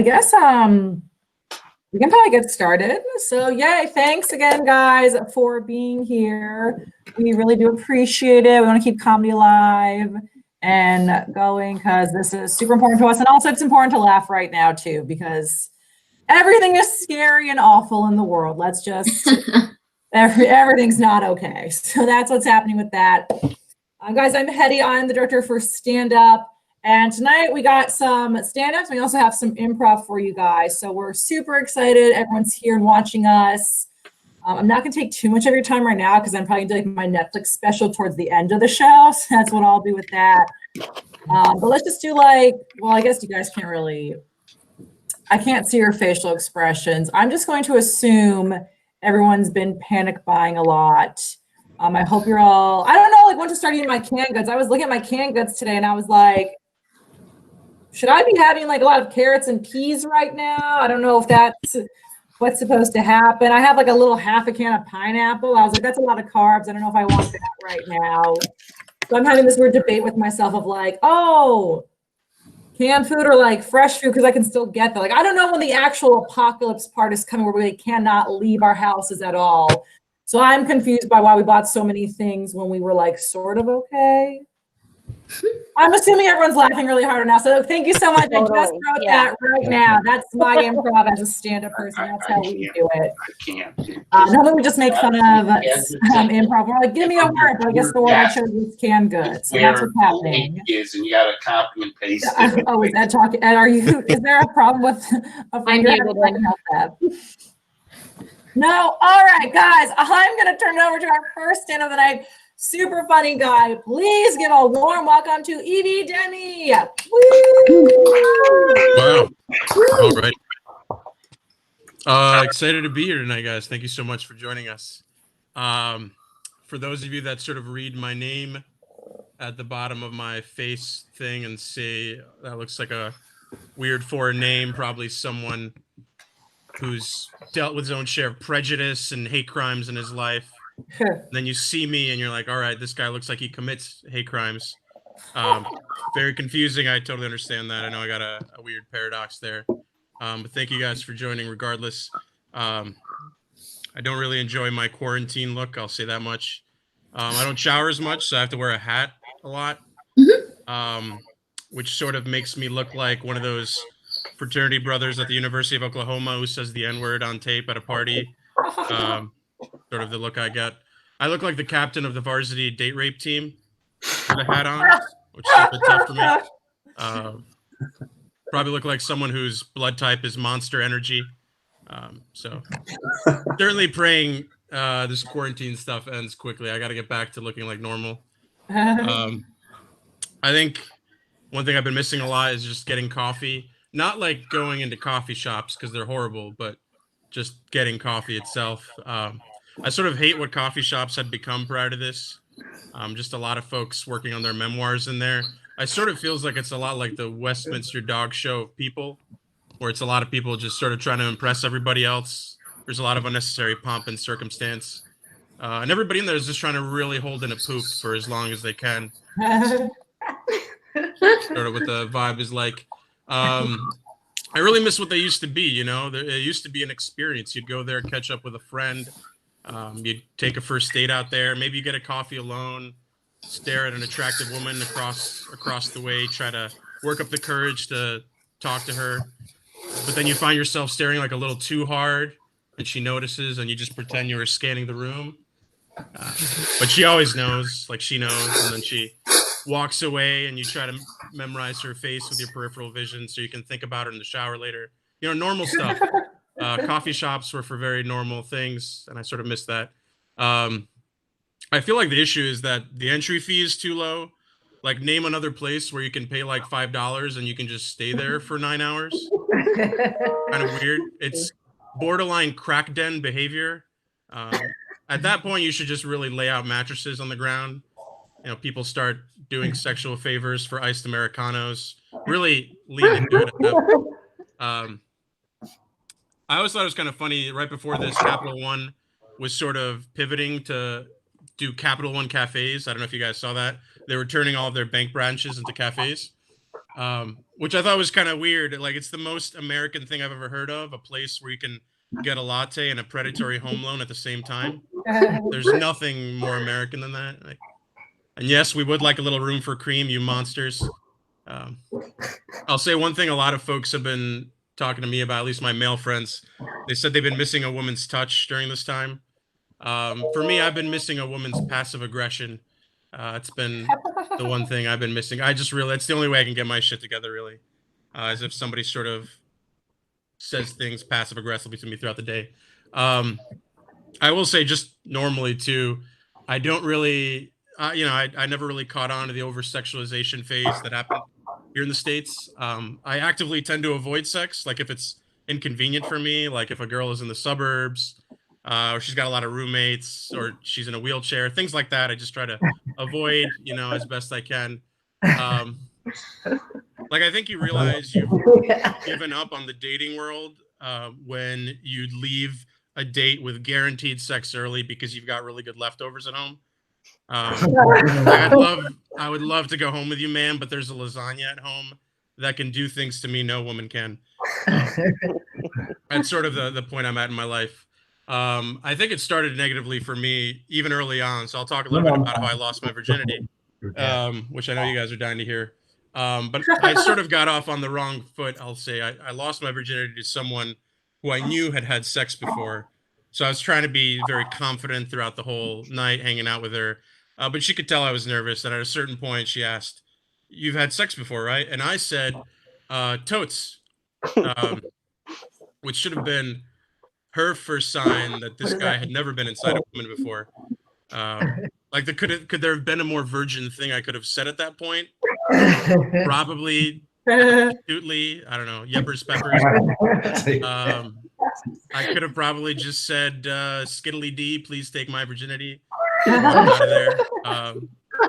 I guess we can probably get started. So yay, thanks again guys for being here. We really do appreciate it. We want to keep comedy alive and going because this is super important to us. And also it's important to laugh right now too, because everything is scary and awful in the world. Let's just, everything's not okay. So that's what's happening with that. Guys, I'm Hetty. I'm the director for Stand Up. And tonight we got some stand-ups. We also have some improv for you guys. So we're super excited. Everyone's here and watching us. I'm not gonna take too much of your time right now because I'm probably gonna do like my Netflix special towards the end of the show. So that's what I'll do with that. But let's just do like, well, I guess you guys can't really, I can't see your facial expressions. I'm just going to assume everyone's been panic buying a lot. I hope you're all, I don't know, like when to start eating my canned goods. I was looking at my canned goods today and I was like, should I be having like a lot of carrots and peas right now? I don't know if that's what's supposed to happen. I have like a little half a can of pineapple. I was like, that's a lot of carbs. I don't know if I want that right now. So I'm having this weird debate with myself of like, oh, canned food or like fresh food because I can still get that. Like, I don't know when the actual apocalypse part is coming where we cannot leave our houses at all. So I'm confused by why we bought so many things when we were like sort of okay. I'm assuming everyone's laughing really hard now. So thank you so much. I just wrote that right now. That's my improv as a stand-up person. That's how we do it. Normally we just make fun of improv. We're like, give me a word, but I guess the word I chose was canned goods. So that's what's happening. Is and you got to copy and paste. Oh, is that talking? And are you? Is there a problem with? I'm able to help that. No. All right, guys. I'm gonna turn it over to our first stand of the night. Super funny guy. Please give a warm welcome to Evie Demi. Woo! Wow. All right. Excited to be here tonight, guys. Thank you so much for joining us. For those of you that sort of read my name at the bottom of my face thing and say that looks like a weird foreign name, probably someone who's dealt with his own share of prejudice and hate crimes in his life. Then you see me and you're like, all right, this guy looks like he commits hate crimes. Very confusing. I totally understand that. I know I got a weird paradox there. But thank you guys for joining regardless. I don't really enjoy my quarantine look. I'll say that much. I don't shower as much, so I have to wear a hat a lot, which sort of makes me look like one of those fraternity brothers at the University of Oklahoma who says the N-word on tape at a party. Sort of the look I get. I look like the captain of the varsity date rape team with a hat on, which is a bit tough for me. Probably look like someone whose blood type is Monster Energy. So certainly praying this quarantine stuff ends quickly. I got to get back to looking like normal. I think one thing I've been missing a lot is just getting coffee. Not like going into coffee shops because they're horrible, but just getting coffee itself. I sort of hate what coffee shops had become prior to this. Just a lot of folks working on their memoirs in there. I sort of feels like it's a lot like the Westminster Dog Show of people, where it's a lot of people just sort of trying to impress everybody else. There's a lot of unnecessary pomp and circumstance. And everybody in there is just trying to really hold in a poop for as long as they can. Sort of what the vibe is like. I really miss what they used to be, you know. It used to be an experience. You'd go there, catch up with a friend. You'd take a first date out there. Maybe you get a coffee alone, stare at an attractive woman across the way, try to work up the courage to talk to her. But then you find yourself staring like a little too hard, and she notices, and you just pretend you were scanning the room. But she always knows, like she knows, and then she walks away, and you try to memorize her face with your peripheral vision so you can think about her in the shower later. You know, normal stuff. Coffee shops were for very normal things, and I sort of miss that. I feel like the issue is that the entry fee is too low. Like, name another place where you can pay like $5 and you can just stay there for 9 hours. Kind of weird. It's borderline crack den behavior. At that point, you should just really lay out mattresses on the ground. You know, people start doing sexual favors for iced Americanos. Really lean into it at that point. I always thought it was kind of funny. Right before this, Capital One was sort of pivoting to do Capital One cafes. I don't know if you guys saw that. They were turning all of their bank branches into cafes. which I thought was kind of weird. Like, it's the most American thing I've ever heard of, a place where you can get a latte and a predatory home loan at the same time. There's nothing more American than that. Like, and yes, we would like a little room for cream, you monsters. I'll say one thing a lot of folks have been talking to me about, at least my male friends. They said they've been missing a woman's touch during this time. For me, I've been missing a woman's passive aggression. It's been the one thing I've been missing. I just really, it's the only way I can get my shit together, really. As if somebody sort of says things passive aggressively to me throughout the day. I will say, just normally too, I don't really, I never really caught on to the over sexualization phase that happened here in the States. I actively tend to avoid sex. Like, if it's inconvenient for me, like if a girl is in the suburbs, or she's got a lot of roommates, or she's in a wheelchair, things like that, I just try to avoid, as best I can. Like, I think you realize you've given up on the dating world when you leave a date with guaranteed sex early because you've got really good leftovers at home. I would love to go home with you, man, but there's a lasagna at home that can do things to me no woman can. That's sort of the point I'm at in my life. I think it started negatively for me even early on. So I'll talk a little bit about how I lost my virginity, which I know you guys are dying to hear. But I sort of got off on the wrong foot. I'll say I lost my virginity to someone who I knew had sex before. So I was trying to be very confident throughout the whole night, hanging out with her. But she could tell I was nervous. And at a certain point, she asked, "You've had sex before, right?" And I said, "Totes," which should have been her first sign that this guy had never been inside a woman before. Like, could there have been a more virgin thing I could have said at that point? Probably, astutely, I don't know, Yeppers Peppers. I could have probably just said, "Skiddly D, please take my virginity." Out of there.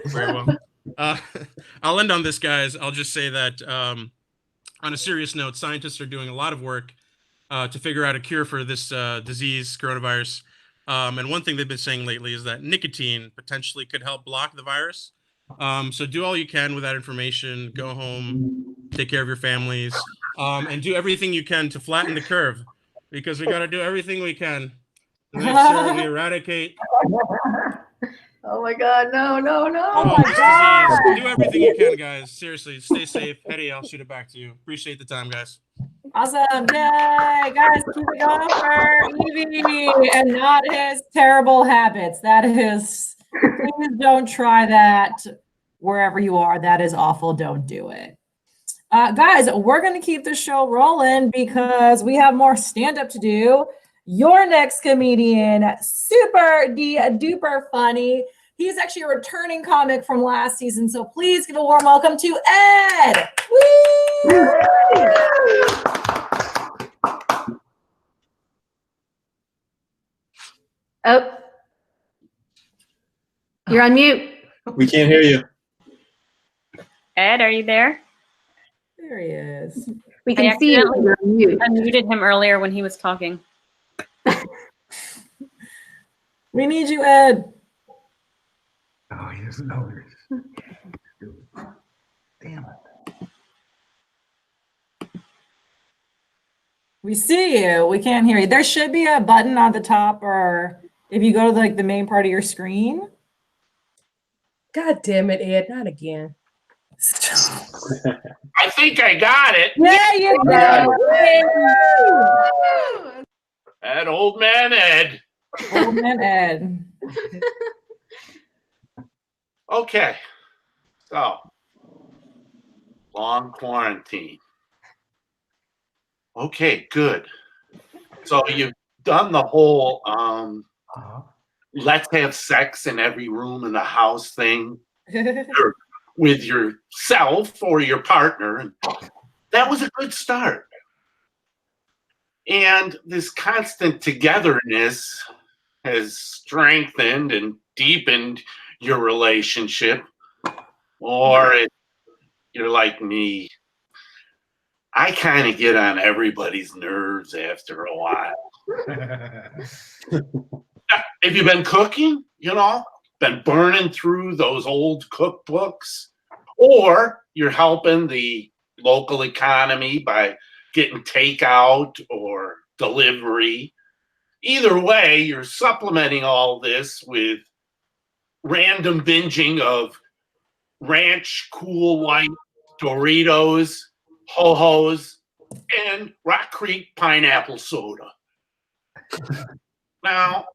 Very well. I'll end on this, guys. I'll just say that on a serious note, scientists are doing a lot of work to figure out a cure for this disease, coronavirus. And one thing they've been saying lately is that nicotine potentially could help block the virus. So do all you can with that information. Go home, take care of your families, and do everything you can to flatten the curve, because we got to do everything we can to make sure we eradicate. Oh my God, no. Oh my God. Do everything you can, guys. Seriously, stay safe. Hetty, I'll shoot it back to you. Appreciate the time, guys. Awesome. Yay. Guys, keep it going for Evie and not his terrible habits. That is, please don't try that wherever you are. That is awful. Don't do it. Guys, we're going to keep the show rolling because we have more stand-up to do. Your next comedian, super duper funny. He's actually a returning comic from last season, so please give a warm welcome to Ed. Woo! Oh, you're on mute. We can't hear you. Ed, are you there? There he is. We can see you. You're on mute. I muted him earlier when he was talking. We need you, Ed. Oh, he doesn't know where he is. Damn it. We see you. We can't hear you. There should be a button on the top, or if you go to the main part of your screen. God damn it, Ed, not again. I think I got it. Yeah, you go. That old man Ed. Old man Ed. Okay. So, long quarantine. Okay, good. So you've done the whole let's have sex in every room in the house thing with yourself or your partner. And that was a good start. And this constant togetherness has strengthened and deepened your relationship. Or if you're like me, I kind of get on everybody's nerves after a while. Have you been cooking? Been burning through those old cookbooks? Or you're helping the local economy by getting takeout or delivery. Either way, you're supplementing all this with random binging of Ranch Cool White Doritos, Ho-Hos, and Rock Creek pineapple soda. Now,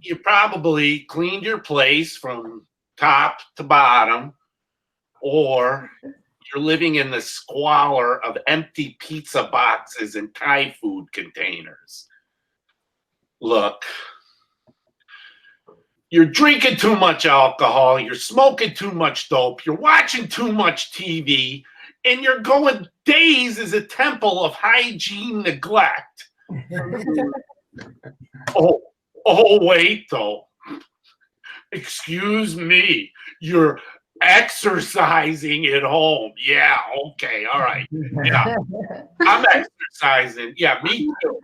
you probably cleaned your place from top to bottom, or you're living in the squalor of empty pizza boxes and Thai food containers. Look, you're drinking too much alcohol, you're smoking too much dope, you're watching too much TV, and you're going days as a temple of hygiene neglect. Oh, wait, though. Excuse me. You're exercising at home. Yeah, okay, all right. Yeah, I'm exercising. Yeah, me too.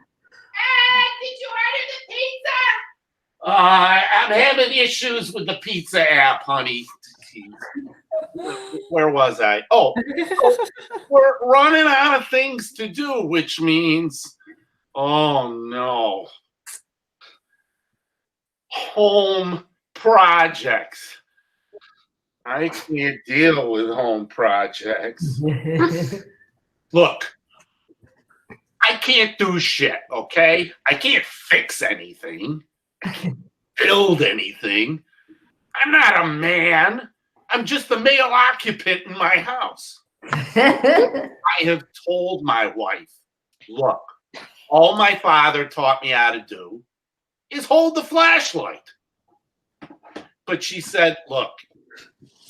Did you order the pizza? I'm having issues with the pizza app, honey. Where was I? Oh, we're running out of things to do, which means, oh no, home projects. I can't deal with home projects. Look, I can't do shit, okay? I can't fix anything. I can't build anything. I'm not a man. I'm just the male occupant in my house. I have told my wife, look, all my father taught me how to do is hold the flashlight. But she said, look,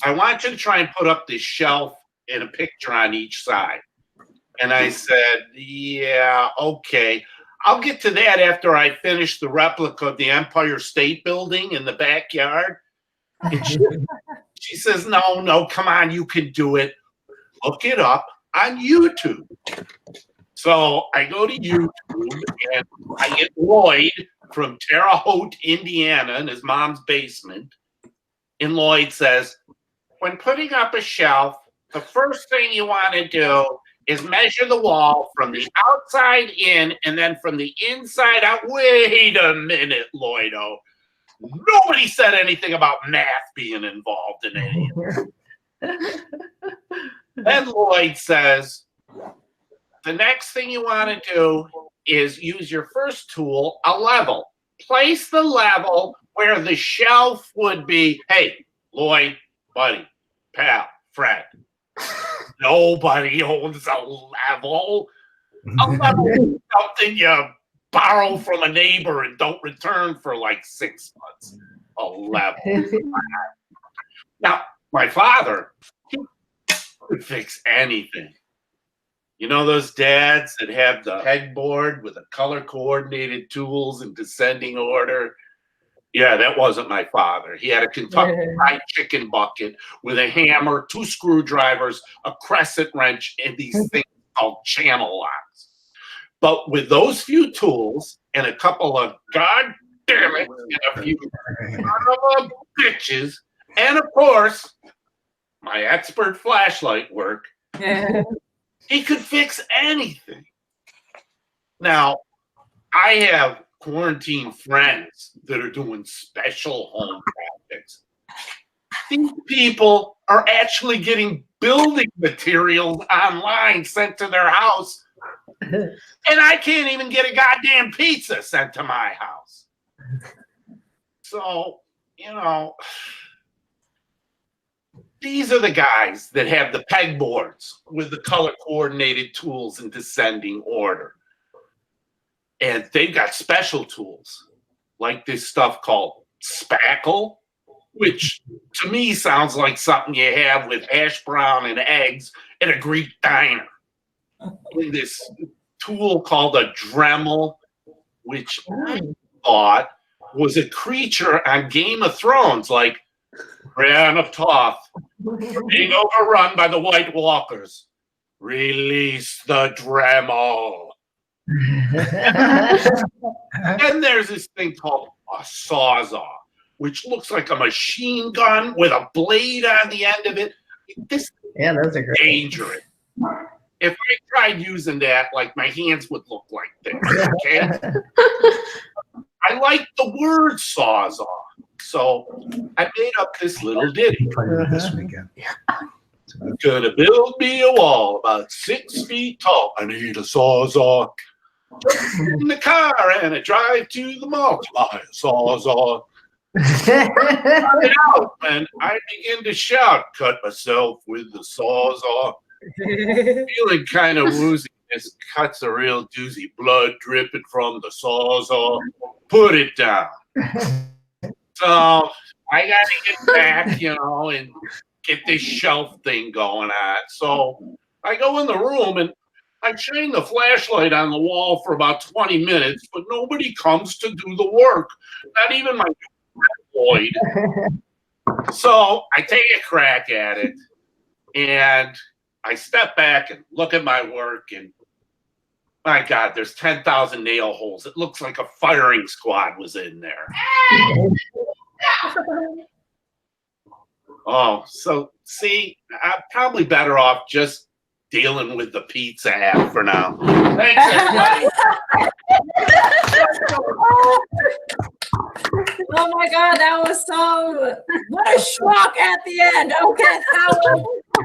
I want you to try and put up this shelf and a picture on each side. And I said, yeah, okay. I'll get to that after I finish the replica of the Empire State Building in the backyard. And she says, no, come on, you can do it. Look it up on YouTube. So I go to YouTube and I get Lloyd from Terre Haute, Indiana, in his mom's basement. And Lloyd says, when putting up a shelf, the first thing you want to do is measure the wall from the outside in and then from the inside out. Wait a minute, Lloydo. Nobody said anything about math being involved in any of this. Then Lloyd says, the next thing you want to do is use your first tool, a level. Place the level where the shelf would be. Hey, Lloyd, buddy, pal, friend. Nobody owns a level. A level is something you borrow from a neighbor and don't return for like 6 months. A level. Now, my father, he could fix anything. You know those dads that have the pegboard with the color-coordinated tools in descending order? Yeah, that wasn't my father. He had a Kentucky Fried Chicken bucket with a hammer, 2 screwdrivers, a crescent wrench, and these things called channel locks. But with those few tools and a couple of goddamn it and a few son of a bitches, and of course, my expert flashlight work, he could fix anything. Now, I have quarantine friends that are doing special home projects. These people are actually getting building materials online sent to their house, and I can't even get a goddamn pizza sent to my house. So, you know, these are the guys that have the pegboards with the color-coordinated tools in descending order. And they've got special tools, like this stuff called spackle, which to me sounds like something you have with hash brown and eggs at a Greek diner. And this tool called a Dremel, which I thought was a creature on Game of Thrones, like Brienne of Tarth, being overrun by the White Walkers. Release the Dremel. And there's this thing called a sawzall, which looks like a machine gun with a blade on the end of it. This Yeah, those are is great. dangerous. if I tried using that, like my hands would look like this. Okay. I like the word sawzall, so I made up this little ditty. Try to do this one again. Gonna build me a wall about 6 feet tall. I need a sawzall. In the car and I drive to the mall. Buy a sawzall. Cut it out, and I begin to shout. Cut myself with the sawzall. Feeling kind of woozy. This cut's a real doozy. Blood dripping from the sawzall. Put it down. So I gotta get back, and get this shelf thing going on. So I go in the room and I shine the flashlight on the wall for about 20 minutes, but nobody comes to do the work. Not even my Lloyd. So I take a crack at it and I step back and look at my work, and my God, there's 10,000 nail holes. It looks like a firing squad was in there. Oh, so see, I'm probably better off just dealing with the pizza app for now. Thanks, everybody. Oh my God, that was so, what a schmuck at the end. Okay,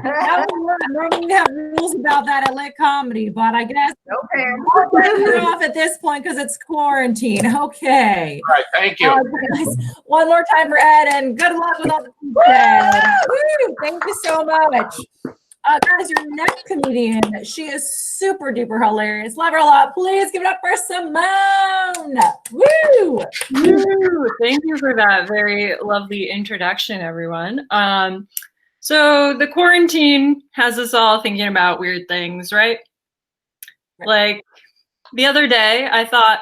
that was normally we have rules about that at Lit Comedy, but I guess we're off at this point because it's quarantine. Okay. All right, thank you. Guys, one more time for Ed, and good luck with all the pizza. Woo! Thank you so much. Guys, your next comedian, she is super duper hilarious. Love her a lot. Please give it up for Simone. Woo! Woo! Thank you for that very lovely introduction, everyone. So the quarantine has us all thinking about weird things, right? Like the other day, I thought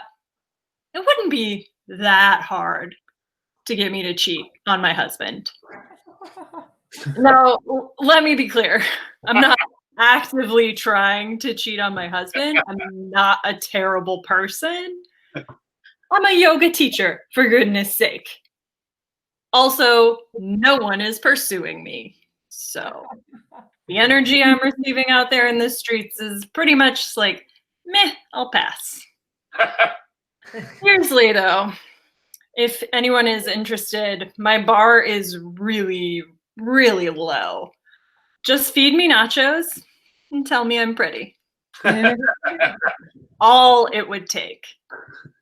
it wouldn't be that hard to get me to cheat on my husband. Now, let me be clear. I'm not actively trying to cheat on my husband. I'm not a terrible person. I'm a yoga teacher, for goodness sake. Also, no one is pursuing me. So the energy I'm receiving out there in the streets is pretty much like, meh, I'll pass. Seriously, though, if anyone is interested, my bar is really, really low. Just feed me nachos and tell me I'm pretty. All it would take.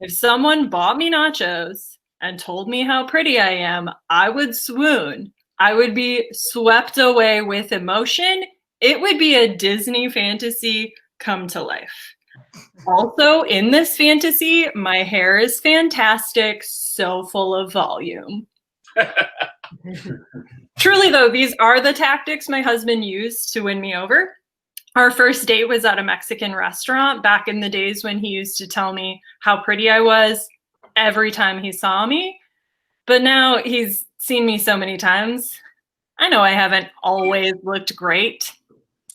If someone bought me nachos and told me how pretty I am, I would swoon. I would be swept away with emotion. It would be a Disney fantasy come to life. Also, in this fantasy, my hair is fantastic, so full of volume. Truly, though, these are the tactics my husband used to win me over. Our first date was at a Mexican restaurant back in the days when he used to tell me how pretty I was every time he saw me. But now he's seen me so many times. I know I haven't always looked great.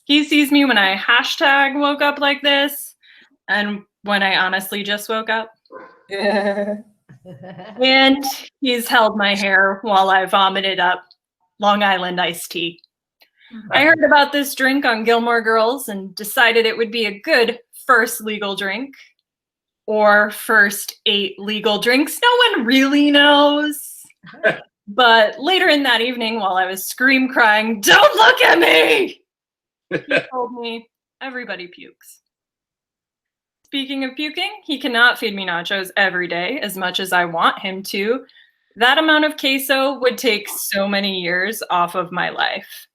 He sees me when I hashtag woke up like this and when I honestly just woke up. And he's held my hair while I vomited up Long Island iced tea. I heard about this drink on Gilmore Girls and decided it would be a good first legal drink. Or first 8 legal drinks. No one really knows. But later in that evening, while I was scream crying, "Don't look at me!" he told me, everybody pukes. Speaking of puking, he cannot feed me nachos every day as much as I want him to. That amount of queso would take so many years off of my life.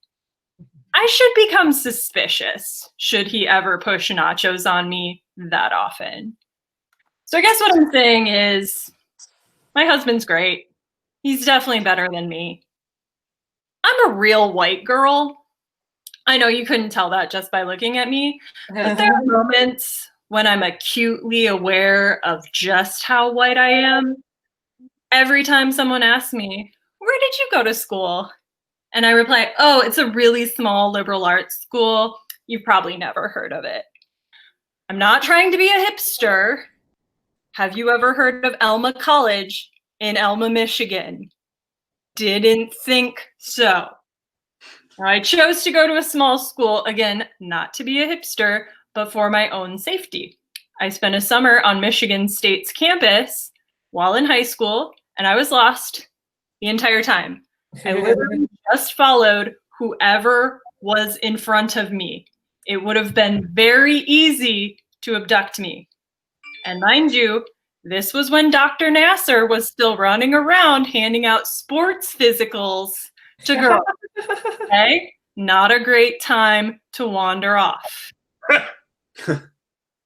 I should become suspicious should he ever push nachos on me that often. So I guess what I'm saying is my husband's great. He's definitely better than me. I'm a real white girl. I know you couldn't tell that just by looking at me, but there are moments when I'm acutely aware of just how white I am. Every time someone asks me, "Where did you go to school?" And I reply, "Oh, it's a really small liberal arts school. You've probably never heard of it." I'm not trying to be a hipster. Have you ever heard of Elma College in Elma, Michigan? Didn't think so. Now, I chose to go to a small school, again, not to be a hipster, but for my own safety. I spent a summer on Michigan State's campus while in high school, and I was lost the entire time. I literally just followed whoever was in front of me. It would have been very easy to abduct me. And mind you, this was when Dr. Nasser was still running around handing out sports physicals to girls. Okay? Not a great time to wander off.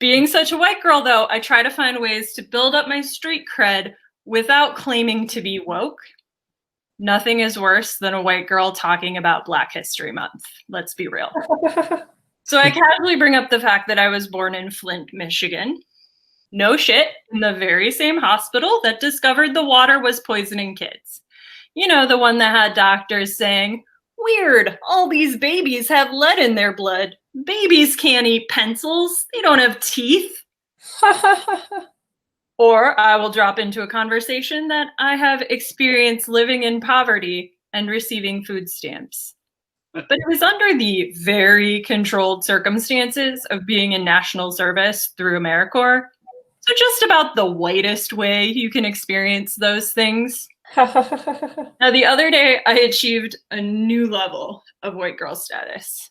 Being such a white girl, though, I try to find ways to build up my street cred without claiming to be woke. Nothing is worse than a white girl talking about Black History Month. Let's be real. So I casually bring up the fact that I was born in Flint, Michigan. No shit, in the very same hospital that discovered the water was poisoning kids. You know, the one that had doctors saying, "Weird, all these babies have lead in their blood. Babies can't eat pencils. They don't have teeth." Or I will drop into a conversation that I have experienced living in poverty and receiving food stamps. But it was under the very controlled circumstances of being in national service through AmeriCorps. So just about the whitest way you can experience those things. Now, the other day, I achieved a new level of white girl status.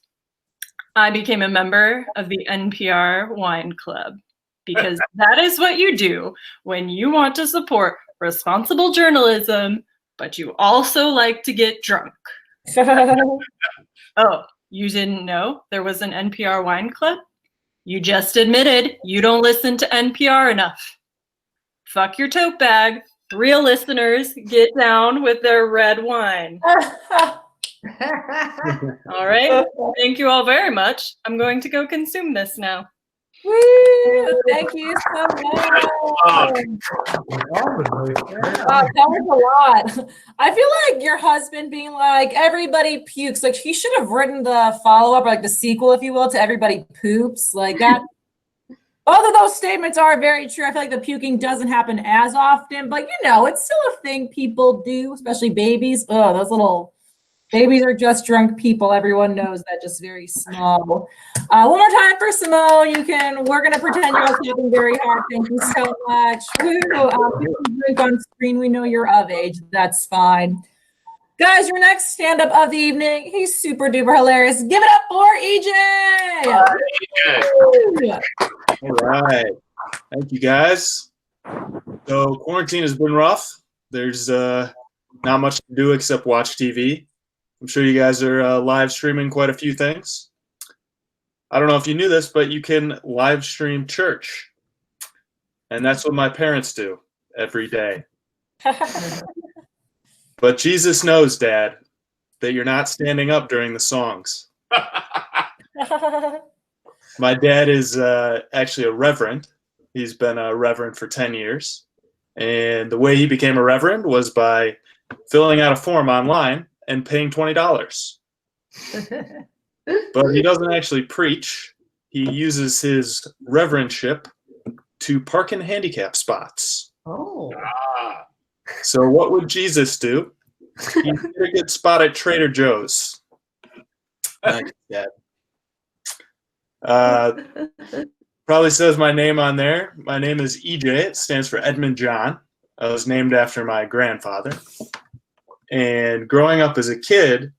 I became a member of the NPR Wine Club, because that is what you do when you want to support responsible journalism, but you also like to get drunk. Oh, you didn't know there was an NPR Wine Club? You just admitted you don't listen to NPR enough. Fuck your tote bag. Real listeners get down with their red wine. All right. Thank you all very much. I'm going to go consume this now. Woo! Thank you so much. Wow, that was a lot. I feel like your husband being like, everybody pukes. Like, he should have written the follow-up, or like the sequel, if you will, to Everybody Poops. Like that. Both of those statements are very true. I feel like the puking doesn't happen as often, but you know, it's still a thing people do, especially babies. Oh, those little babies are just drunk people. Everyone knows that, just very small. One more time for Simone. We're going to pretend you're all clapping very hard. Thank you so much. Woo. Drink on screen. We know you're of age. That's fine. Guys, your next stand-up of the evening, he's super duper hilarious. Give it up for EJ. All right. Thank you, guys. So quarantine has been rough. There's not much to do except watch TV. I'm sure you guys are live streaming quite a few things. I don't know if you knew this, but you can live stream church. And that's what my parents do every day. But Jesus knows, Dad, that you're not standing up during the songs. My dad is actually a reverend. He's been a reverend for 10 years. And the way he became a reverend was by filling out a form online and paying $20. But he doesn't actually preach. He uses his reverendship to park in handicap spots. Oh. So what would Jesus do? He'd get a good spot at Trader Joe's. Dad. Probably says my name on there. My name is EJ. It stands for Edmund John. I was named after my grandfather. And growing up as a kid,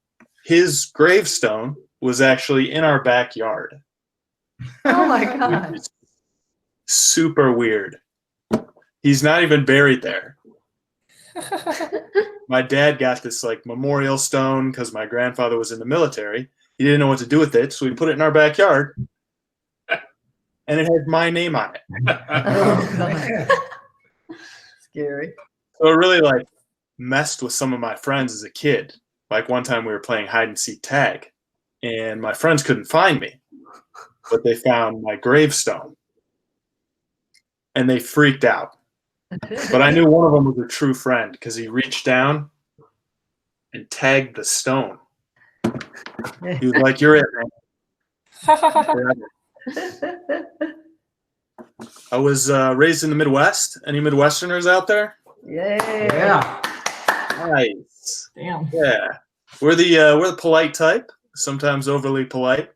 his gravestone was actually in our backyard. Oh my God. Super weird. He's not even buried there. My dad got this like memorial stone because my grandfather was in the military. He didn't know what to do with it, so we put it in our backyard. And it has my name on it. Oh, God. Scary. So it really like messed with some of my friends as a kid. Like one time we were playing hide and seek tag, and my friends couldn't find me, but they found my gravestone, and they freaked out. But I knew one of them was a true friend because he reached down and tagged the stone. He was like, "You're it, man." I was raised in the Midwest. Any Midwesterners out there? Yeah. Nice. Damn. Yeah. We're the polite type, sometimes overly polite.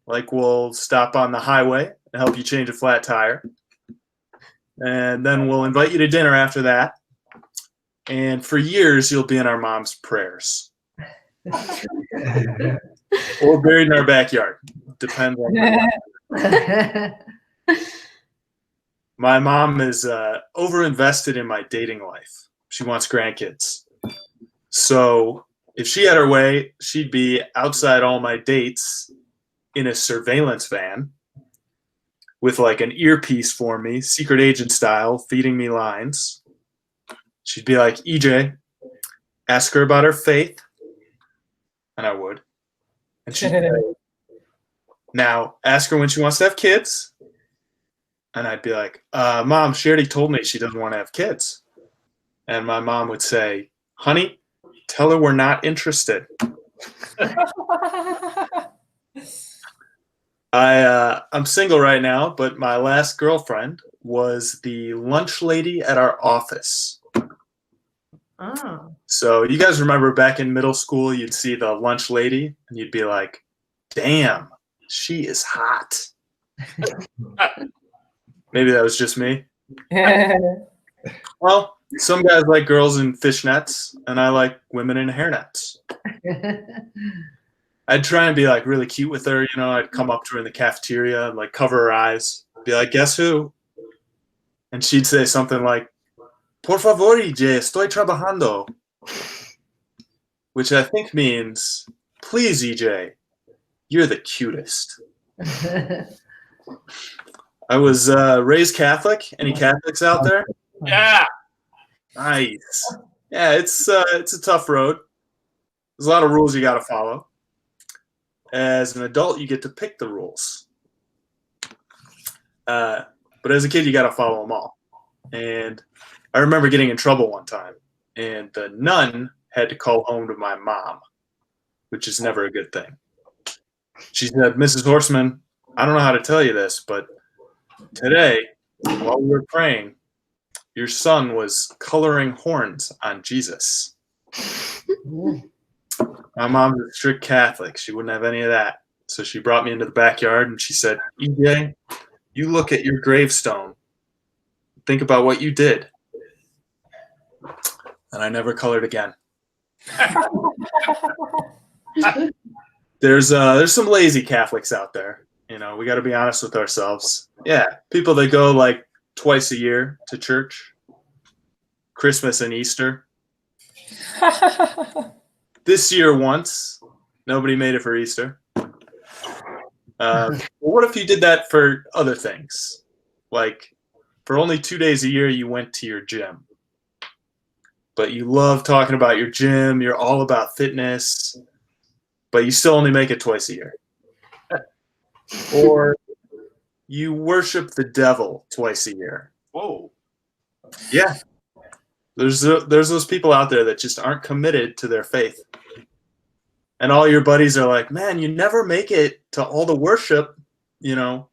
Like we'll stop on the highway and help you change a flat tire. And then we'll invite you to dinner after that. And for years, you'll be in our mom's prayers. Or buried in our backyard. Depends on my mom is over-invested in my dating life. She wants grandkids. So if she had her way, she'd be outside all my dates in a surveillance van with like an earpiece for me, secret agent style, feeding me lines. She'd be like, EJ, ask her about her faith. And I would. And she'd say, now ask her when she wants to have kids. And I'd be like, Mom, she already told me she doesn't want to have kids. And my mom would say, honey, tell her we're not interested. I'm single right now, but my last girlfriend was the lunch lady at our office. Oh. So you guys remember back in middle school, you'd see the lunch lady and you'd be like, damn, she is hot. Maybe that was just me. Well, some guys like girls in fishnets and I like women in hairnets. I'd try and be like really cute with her, you know, I'd come up to her in the cafeteria and like cover her eyes, be like, guess who? And she'd say something like, por favor, EJ, estoy trabajando. Which I think means, please, EJ, you're the cutest. I was raised Catholic. Any Catholics out there? Yeah. Nice. Yeah, it's a tough road. There's a lot of rules you got to follow. As an adult, you get to pick the rules. But as a kid, you got to follow them all. And I remember getting in trouble one time, and the nun had to call home to my mom, which is never a good thing. She said, Mrs. Horseman, I don't know how to tell you this, but today, while we were praying, your son was coloring horns on Jesus. My mom's a strict Catholic. She wouldn't have any of that. So she brought me into the backyard and she said, EJ, you look at your gravestone. Think about what you did. And I never colored again. There's some lazy Catholics out there. You know, we got to be honest with ourselves. Yeah, people that go like twice a year to church, Christmas and Easter. This year once, nobody made it for Easter. Well, what if you did that for other things? Like for only 2 days a year, you went to your gym. But you love talking about your gym. You're all about fitness. But you still only make it twice a year. Or you worship the devil twice a year. Whoa. Yeah. There's those people out there that just aren't committed to their faith. And all your buddies are like, man, you never make it to all the worship, you know,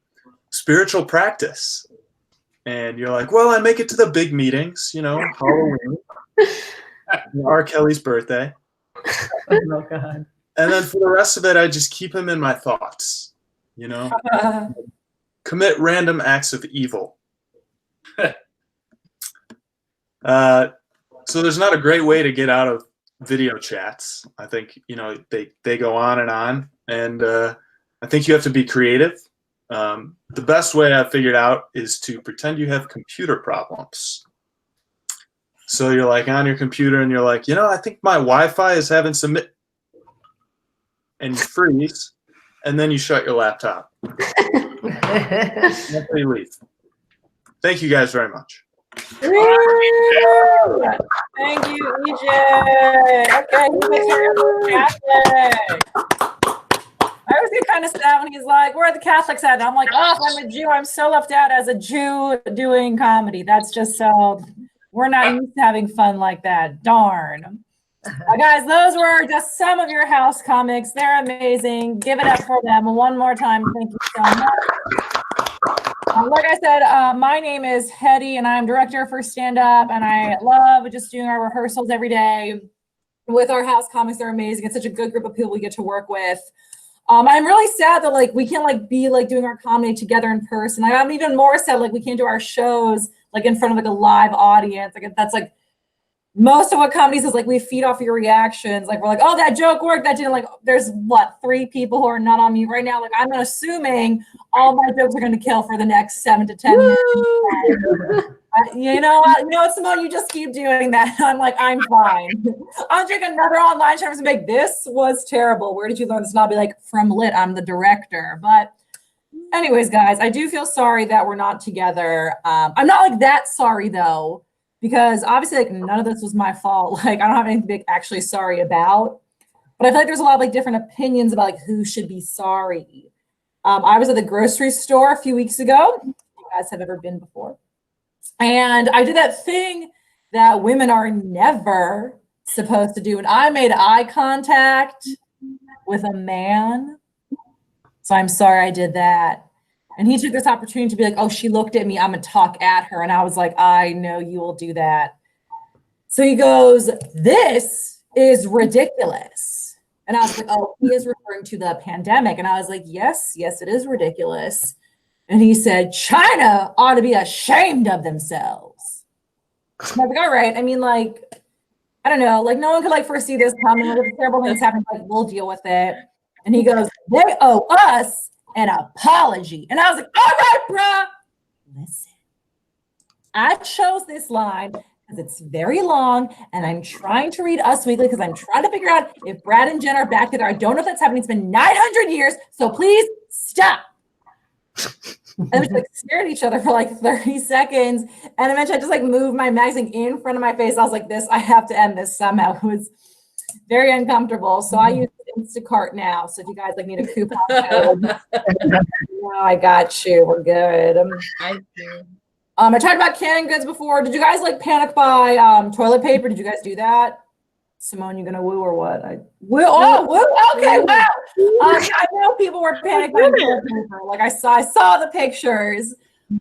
spiritual practice. And you're like, well, I make it to the big meetings, you know, Halloween, R. Kelly's birthday. Oh, God. And then for the rest of it, I just keep him in my thoughts, you know, commit random acts of evil. So there's not a great way to get out of video chats. I think, you know, they go on, and I think you have to be creative. The best way I've figured out is to pretend you have computer problems. So you're like on your computer and you're like, you know, I think my Wi-Fi is having some, and you freeze, and then you shut your laptop. That's how you leave. Thank you guys very much. Thank you, EJ. Okay, he makes sure Catholic. I always get kind of sad when he's like, where are the Catholics at? And I'm like, oh, I'm a Jew. I'm so left out as a Jew doing comedy. That's just so, we're not used to having fun like that. Darn. Guys, those were just some of your house comics. They're amazing. Give it up for them one more time. Thank you so much. Like I said, my name is Hetty, and I'm director for Stand Up, and I love just doing our rehearsals every day. with our house comics. They're amazing. It's such a good group of people we get to work with. I'm really sad that like we can't like be like doing our comedy together in person. I'm even more sad like we can't do our shows like in front of like a live audience. Like that's like most of what comedy is like we feed off your reactions. Like we're like, oh, that joke worked, that didn't. Like there's what 3 people who are not on mute right now. Like I'm assuming all my jokes are going to kill for the next 7 to 10 minutes. You know what, Simone, you just keep doing that. I'm like, I'm fine. I'll drink another online terms and make this was terrible. Where did you learn this? And I'll be like, from Lit, I'm the director. But anyways, guys, I do feel sorry that we're not together. I'm not like that sorry though, because obviously like none of this was my fault. Like I don't have anything to be actually sorry about. But I feel like there's a lot of like different opinions about like who should be sorry. I was at the grocery store a few weeks ago. If you guys have ever been before. And I did that thing that women are never supposed to do. And I made eye contact with a man. So I'm sorry I did that. And he took this opportunity to be like, oh, she looked at me, I'm gonna talk at her. And I was like, I know you will do that. So he goes, this is ridiculous. And I was like, oh, he is referring to the pandemic. And I was like, yes, it is ridiculous. And he said, China ought to be ashamed of themselves. I was like, all right. I mean, like, I don't know. Like, no one could like foresee this coming. Like, if terrible things happen, like, we'll deal with it. And he goes, they owe us an apology. And I was like, all right, bruh. Listen, I chose this line because it's very long and I'm trying to read Us Weekly because I'm trying to figure out if Brad and Jen are back together. I don't know if that's happening. It's been 900 years. So please stop. And we just like stared at each other for like 30 seconds. And eventually I just like moved my magazine in front of my face. I was like, I have to end this somehow. It was very uncomfortable. So I use Instacart now. So if you guys like need a coupon code, I got you. We're good. I talked about canned goods before. Did you guys like panic buy toilet paper? Did you guys do that? Simone, you gonna woo or what? Woo. Okay, wow. I know people were panic buying toilet paper. Like I saw the pictures.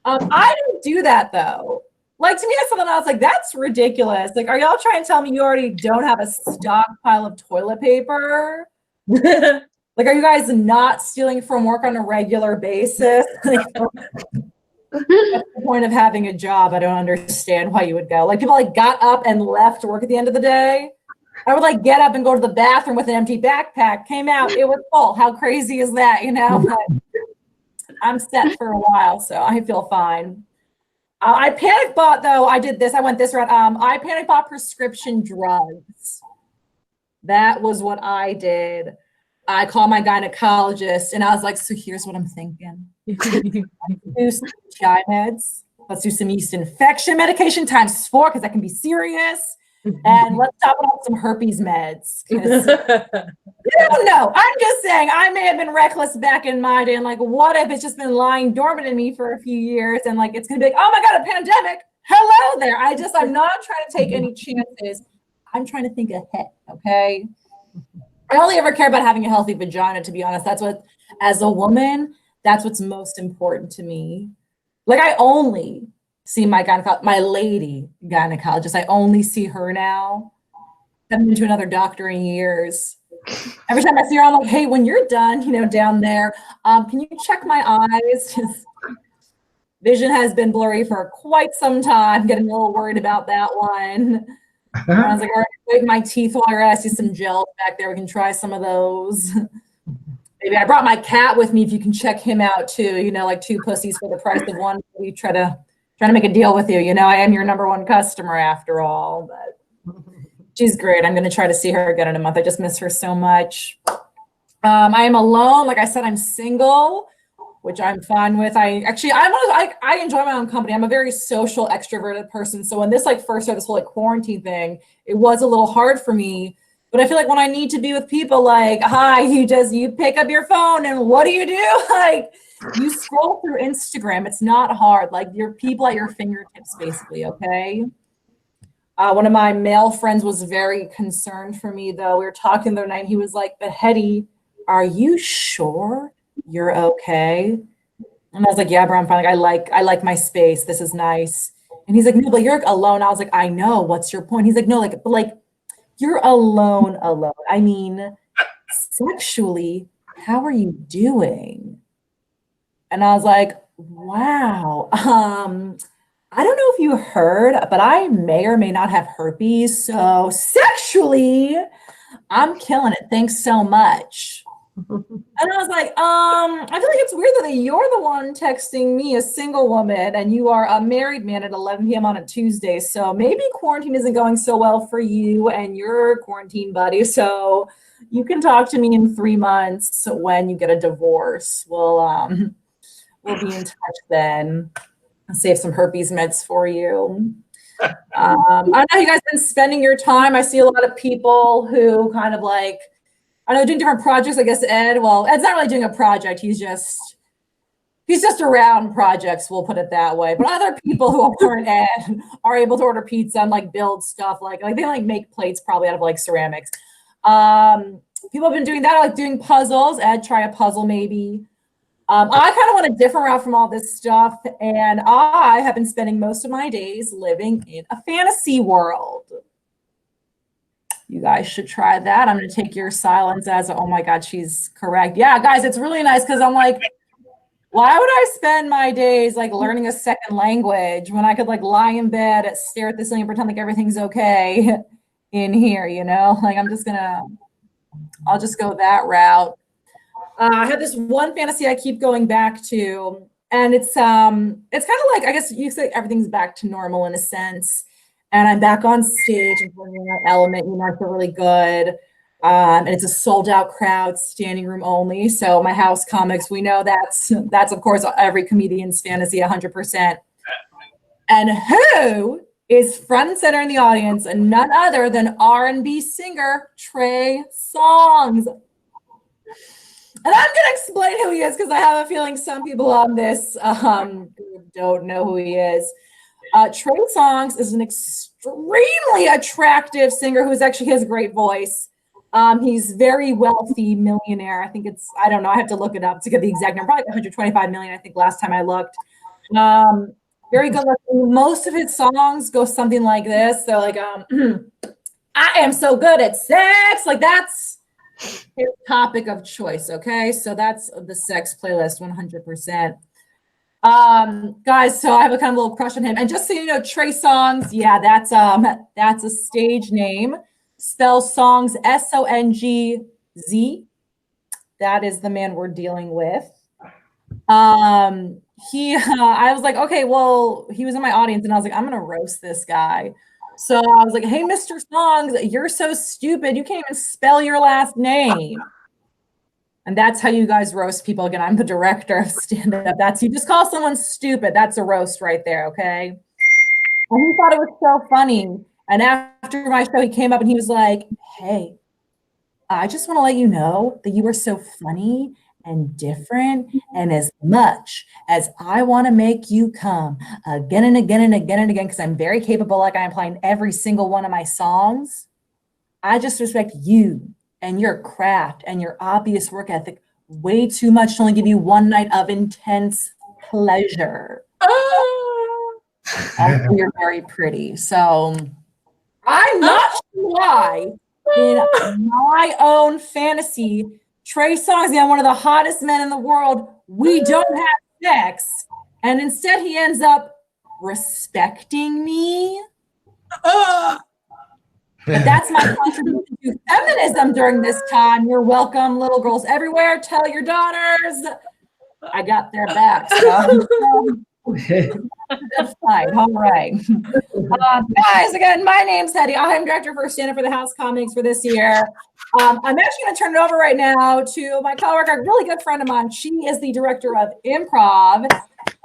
I didn't do that though. Like to me, that's something else. Like that's ridiculous. Like, are y'all trying to tell me you already don't have a stockpile of toilet paper? Like, are you guys not stealing from work on a regular basis? That's the point of having a job. I don't understand why you would go. Like people like got up and left work at the end of the day. I would like get up and go to the bathroom with an empty backpack. Came out, it was full. How crazy is that? You know, but I'm set for a while, so I feel fine. I panic bought though. I did this. I went this route. I panic bought prescription drugs. That was what I did. I called my gynecologist and I was like, so here's what I'm thinking. Do some GI meds. Let's do some yeast infection medication times 4 because that can be serious. And let's top it off some herpes meds. You don't know. I'm just saying I may have been reckless back in my day. And like, what if it's just been lying dormant in me for a few years and like it's gonna be like, oh my God, a pandemic. Hello there. I'm not trying to take any chances. I'm trying to think ahead. Okay. I only ever care about having a healthy vagina, to be honest. That's what, as a woman, that's what's most important to me. Like I only see my lady gynecologist. I only see her now. I haven't been to another doctor in years. Every time I see her, I'm like, hey, when you're done, you know, down there, can you check my eyes? Vision has been blurry for quite some time. Getting a little worried about that one. I was like, all right, wait, my teeth while I see some gel back there. We can try some of those. Maybe I brought my cat with me if you can check him out too. You know, like 2 pussies for the price of one. We try to make a deal with you. You know, I am your #1 customer after all, but she's great. I'm going to try to see her again in a month. I just miss her so much. I am alone. Like I said, I'm single, which I'm fine with. I enjoy my own company. I'm a very social, extroverted person. So when this like first started, this whole like quarantine thing, it was a little hard for me. But I feel like when I need to be with people, like, hi, you pick up your phone and what do? Like, you scroll through Instagram. It's not hard. Like, your people at your fingertips, basically, okay? One of my male friends was very concerned for me, though. We were talking the other night. He was like, but Hetty, are you sure you're okay? And I was like, yeah, bro, I'm fine. Like, I like my space. This is nice. And he's like, no, but you're alone. I was like, I know. What's your point? He's like, no, like, but like, You're alone. I mean, sexually, how are you doing? And I was like, wow. I don't know if you heard, but I may or may not have herpes. So sexually, I'm killing it. Thanks so much. And I was like, I feel like it's weird that you're the one texting me, a single woman, and you are a married man at 11 p.m. on a Tuesday. So maybe quarantine isn't going so well for you and your quarantine buddy. So you can talk to me in 3 months when you get a divorce. We'll be in touch then. I'll save some herpes meds for you. I know you guys have been spending your time. I see a lot of people who kind of like, I know, doing different projects. I guess Ed, well, Ed's not really doing a project. He's just around projects, we'll put it that way. But other people who aren't Ed are able to order pizza and like build stuff. Like they like make plates probably out of like ceramics. People have been doing that, like doing puzzles. Ed, try a puzzle maybe. I kind of want a different route from all this stuff. And I have been spending most of my days living in a fantasy world. You guys should try that. I'm going to take your silence as, oh my God, she's correct. Yeah, guys, it's really nice because I'm like, why would I spend my days like learning a second language when I could like lie in bed, stare at this thing and pretend like everything's okay in here, you know? Like I'll just go that route. I have this one fantasy I keep going back to, and it's kind of like, I guess you say everything's back to normal in a sense. And I'm back on stage and playing that element, you know, I feel really good. And it's a sold out crowd, standing room only. So my house comics, we know that's of course every comedian's fantasy 100%. And who is front and center in the audience and none other than R&B singer Trey Songz. And I'm gonna explain who he is because I have a feeling some people on this don't know who he is. Trey Songz is an extremely attractive singer who actually has a great voice. He's very wealthy, millionaire. I think I don't know, I have to look it up to get the exact number, probably 125 million, I think last time I looked. Very good looking. Most of his songs go something like this. So like, I am so good at sex. Like that's his topic of choice. Okay. So that's the sex playlist 100%. Guys, so I have a kind of little crush on him. And just so you know, Trey Songz, yeah, that's a stage name. Spell Songz Songz. That is the man we're dealing with. I was like, okay, well, he was in my audience and I was like, I'm gonna roast this guy. So I was like, hey, Mr. Songz, you're so stupid. You can't even spell your last name. And that's how you guys roast people. Again, I'm the director of stand-up. You just call someone stupid. That's a roast right there, okay? And he thought it was so funny. And after my show, he came up and he was like, hey, I just want to let you know that you are so funny and different. And as much as I want to make you come again and again and again and again, because I'm very capable, like I'm playing every single one of my songs, I just respect you and your craft and your obvious work ethic way too much to only give you one night of intense pleasure. Also, you're very pretty. So I'm not sure why in my own fantasy, Trey Songz, one of the hottest men in the world, we don't have sex. And instead he ends up respecting me. But that's my contribution to feminism during this time. You're welcome, little girls everywhere. Tell your daughters I got their back. So. That's fine. All right. Guys, again, my name's Hetty. I'm director for Stand Up for the House Comics for this year. I'm actually going to turn it over right now to my coworker, a really good friend of mine. She is the director of improv.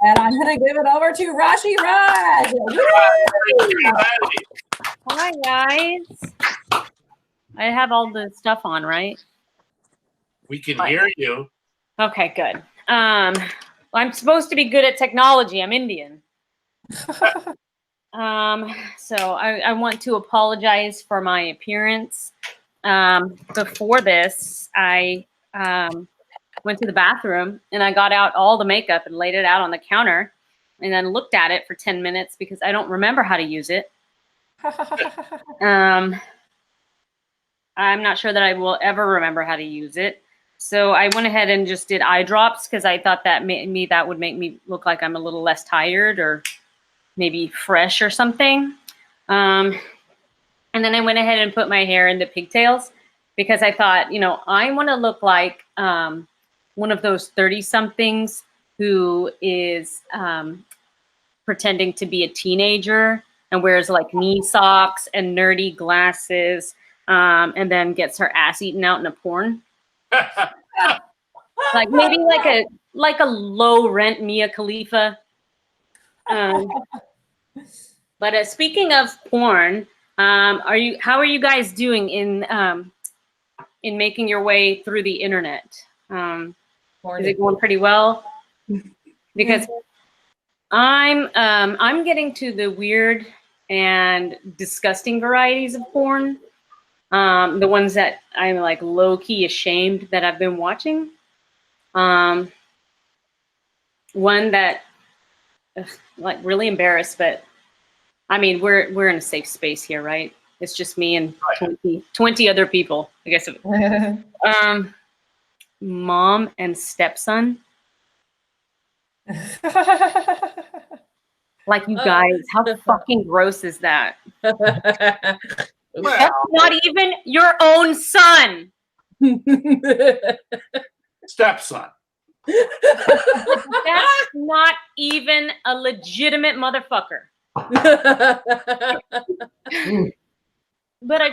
And I'm going to give it over to Rashi Raj. Hi, guys. I have all the stuff on, right? We can hear you. Okay, good. Well, I'm supposed to be good at technology. I'm Indian. So I want to apologize for my appearance. Before this, I went to the bathroom and I got out all the makeup and laid it out on the counter and then looked at it for 10 minutes because I don't remember how to use it. I'm not sure that I will ever remember how to use it. So I went ahead and just did eye drops because I thought that that would make me look like I'm a little less tired or maybe fresh or something. And then I went ahead and put my hair into pigtails because I thought, you know, I want to look like one of those 30-somethings who is pretending to be a teenager and wears like knee socks and nerdy glasses, and then gets her ass eaten out in a porn. Like maybe like a low rent Mia Khalifa. But speaking of porn, how are you guys doing in making your way through the internet? Is it going pretty well? Because I'm getting to the weird and disgusting varieties of porn. The ones that I'm like low-key ashamed that I've been watching. One that like really embarrassed, but I mean we're in a safe space here, right? It's just me and 20 other people, I guess. Mom and stepson. Like, you guys, how fucking gross is that? That's not even your own son. Stepson. That's not even a legitimate motherfucker. But I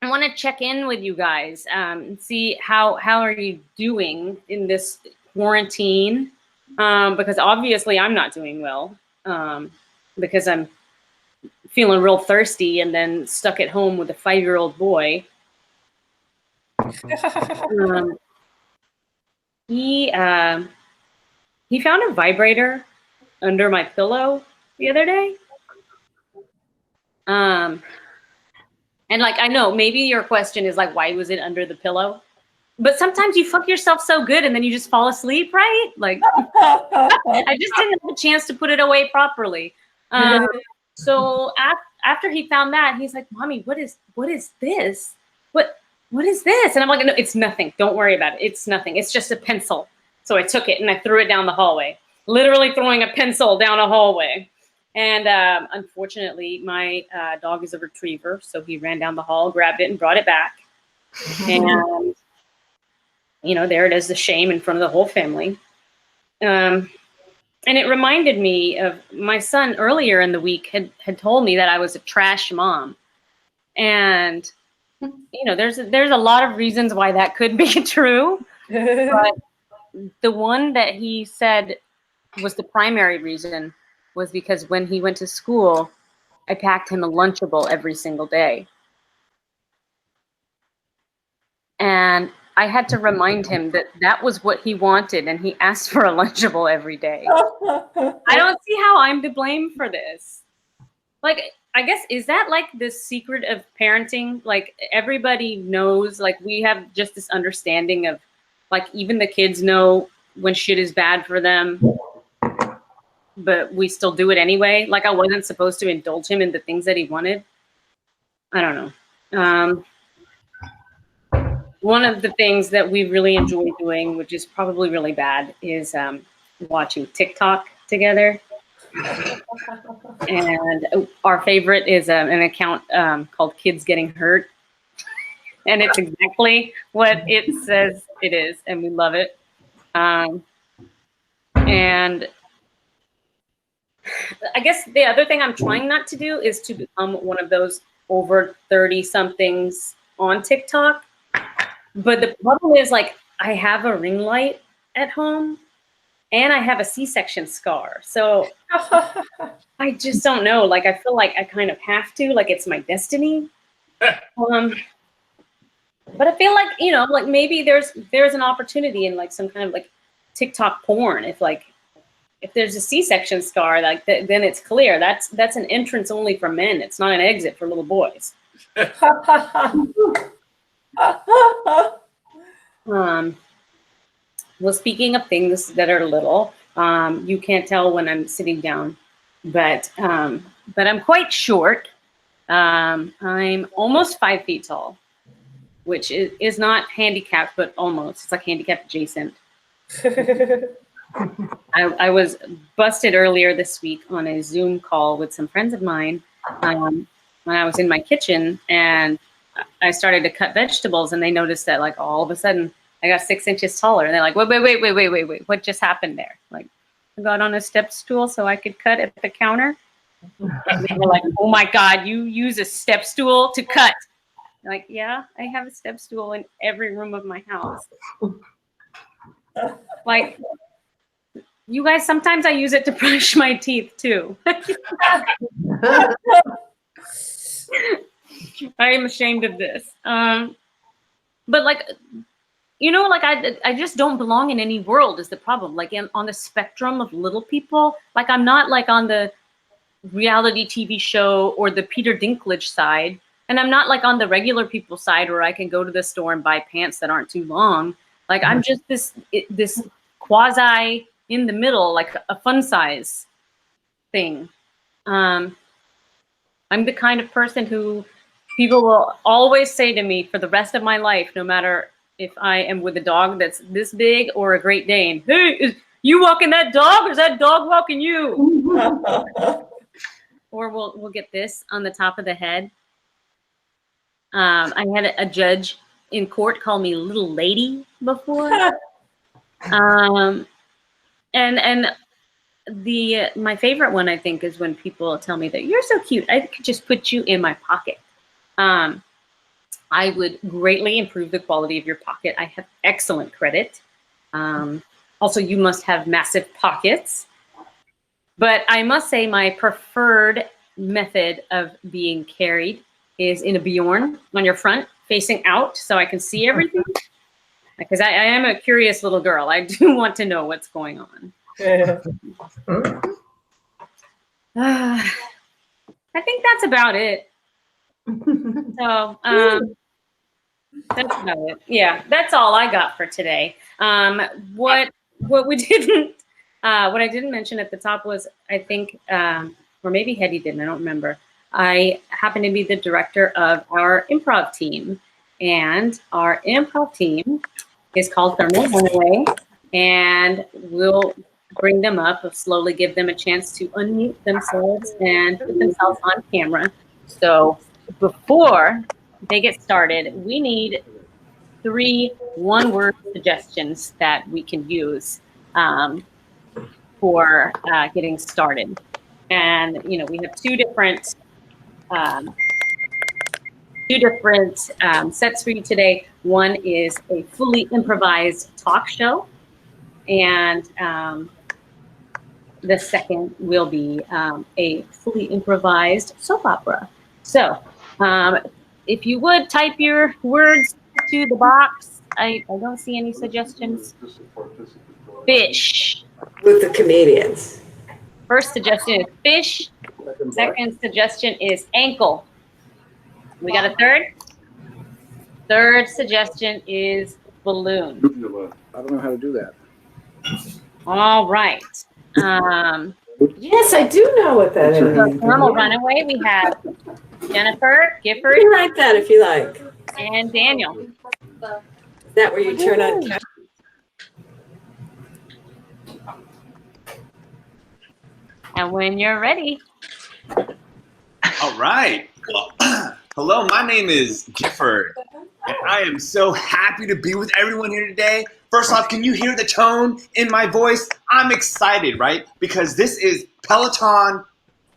want to check in with you guys and see how are you doing in this quarantine, because obviously I'm not doing well, because I'm feeling real thirsty and then stuck at home with a 5-year-old boy. He found a vibrator under my pillow the other day. And like, I know maybe your question is like, why was it under the pillow? But sometimes you fuck yourself so good and then you just fall asleep, right? Like, I just didn't have a chance to put it away properly. So after he found that, he's like, "Mommy, what is this? What is this?" And I'm like, "No, it's nothing. Don't worry about it. It's nothing. It's just a pencil." So I took it and I threw it down the hallway, literally throwing a pencil down a hallway. And unfortunately, my dog is a retriever, so he ran down the hall, grabbed it, and brought it back. And you know, there it is, the shame in front of the whole family. And it reminded me of my son earlier in the week had told me that I was a trash mom. And, you know, there's a lot of reasons why that could be true. But the one that he said was the primary reason was because when he went to school, I packed him a Lunchable every single day. And I had to remind him that that was what he wanted, and he asked for a Lunchable every day. I don't see how I'm to blame for this. Like, I guess, is that like the secret of parenting? Like, everybody knows, like, we have just this understanding of, like, even the kids know when shit is bad for them, but we still do it anyway. Like, I wasn't supposed to indulge him in the things that he wanted. I don't know. One of the things that we really enjoy doing, which is probably really bad, is watching TikTok together. And our favorite is an account called Kids Getting Hurt. And it's exactly what it says it is, and we love it. And I guess the other thing I'm trying not to do is to become one of those over 30-somethings on TikTok. But the problem is, like, I have a ring light at home and I have a C-section scar. So I just don't know. Like, I feel like I kind of have to, like, it's my destiny. But I feel like, you know, like, maybe there's an opportunity in, like, some kind of, like, TikTok porn. If there's a C-section scar, like, then it's clear. That's an entrance only for men. It's not an exit for little boys. Well, speaking of things that are little, you can't tell when I'm sitting down, but I'm quite short, I'm almost 5 feet tall, which is not handicapped, but almost. It's like handicap adjacent. I was busted earlier this week on a Zoom call with some friends of mine when I was in my kitchen, and I started to cut vegetables, and they noticed that like all of a sudden I got 6 inches taller, and they're like, wait, what just happened there? Like, I got on a step stool so I could cut at the counter. And they were like, oh my God, you use a step stool to cut. I'm like, yeah, I have a step stool in every room of my house. Like, you guys, sometimes I use it to brush my teeth too. I am ashamed of this. But like, you know, like I just don't belong in any world is the problem. Like on the spectrum of little people, like I'm not like on the reality TV show or the Peter Dinklage side. And I'm not like on the regular people side where I can go to the store and buy pants that aren't too long. Like I'm just this quasi in the middle, like a fun size thing. I'm the kind of person who people will always say to me for the rest of my life, no matter if I am with a dog that's this big or a Great Dane, hey, is you walking that dog or is that dog walking you? Or we'll get this on the top of the head. I had a judge in court call me little lady before. And my favorite one, I think, is when people tell me that you're so cute, I could just put you in my pocket. I would greatly improve the quality of your pocket. I have excellent credit. Also, you must have massive pockets. But I must say my preferred method of being carried is in a Bjorn on your front, facing out so I can see everything. Because I am a curious little girl. I do want to know what's going on. I think that's about it. So that's about it. Yeah, that's all I got for today. What I didn't mention at the top was, I think, or maybe Hetty didn't, I don't remember. I happen to be the director of our improv team, and our improv team is called Thermal Runaway, and we'll bring them up, slowly give them a chance to unmute themselves and put themselves on camera. So before they get started, we need 3 one-word suggestions that we can use for getting started. And you know, we have two different sets for you today. One is a fully improvised talk show, and the second will be a fully improvised soap opera. So if you would type your words to the box. I don't see any suggestions. Fish. With the comedians. First suggestion is fish. Second suggestion is ankle. We got a third? Third suggestion is balloon. I don't know how to do that. All right. Yes, I do know what that is. Thermal Runaway, we have Jennifer, Gifford. You can write that if you like. And Daniel. Is that where you turn on camera? And when you're ready. All right. Well, hello, my name is Gifford, and I am so happy to be with everyone here today. First off, can you hear the tone in my voice? I'm excited, right? Because this is Peloton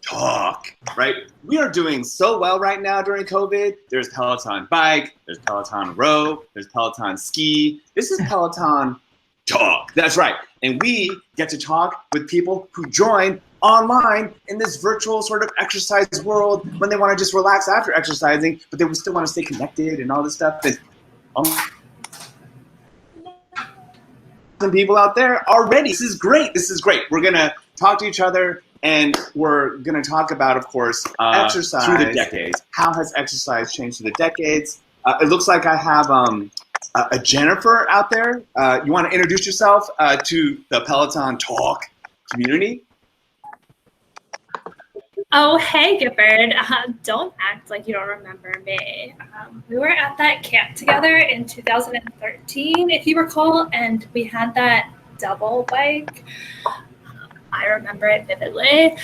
Talk, right? We are doing so well right now during COVID. There's Peloton Bike, there's Peloton Row, there's Peloton Ski. This is Peloton Talk. That's right. And we get to talk with people who join online in this virtual sort of exercise world when they want to just relax after exercising, but they still want to stay connected and all this stuff. And some people out there already. This is great. This is great. We're going to talk to each other, and we're going to talk about, of course, exercise through the decades. How has exercise changed through the decades? It looks like I have a Jennifer out there. You want to introduce yourself to the Peloton Talk community? Oh, hey, Gifford. Don't act like you don't remember me. We were at that camp together in 2013, if you recall, and we had that double bike. I remember it vividly.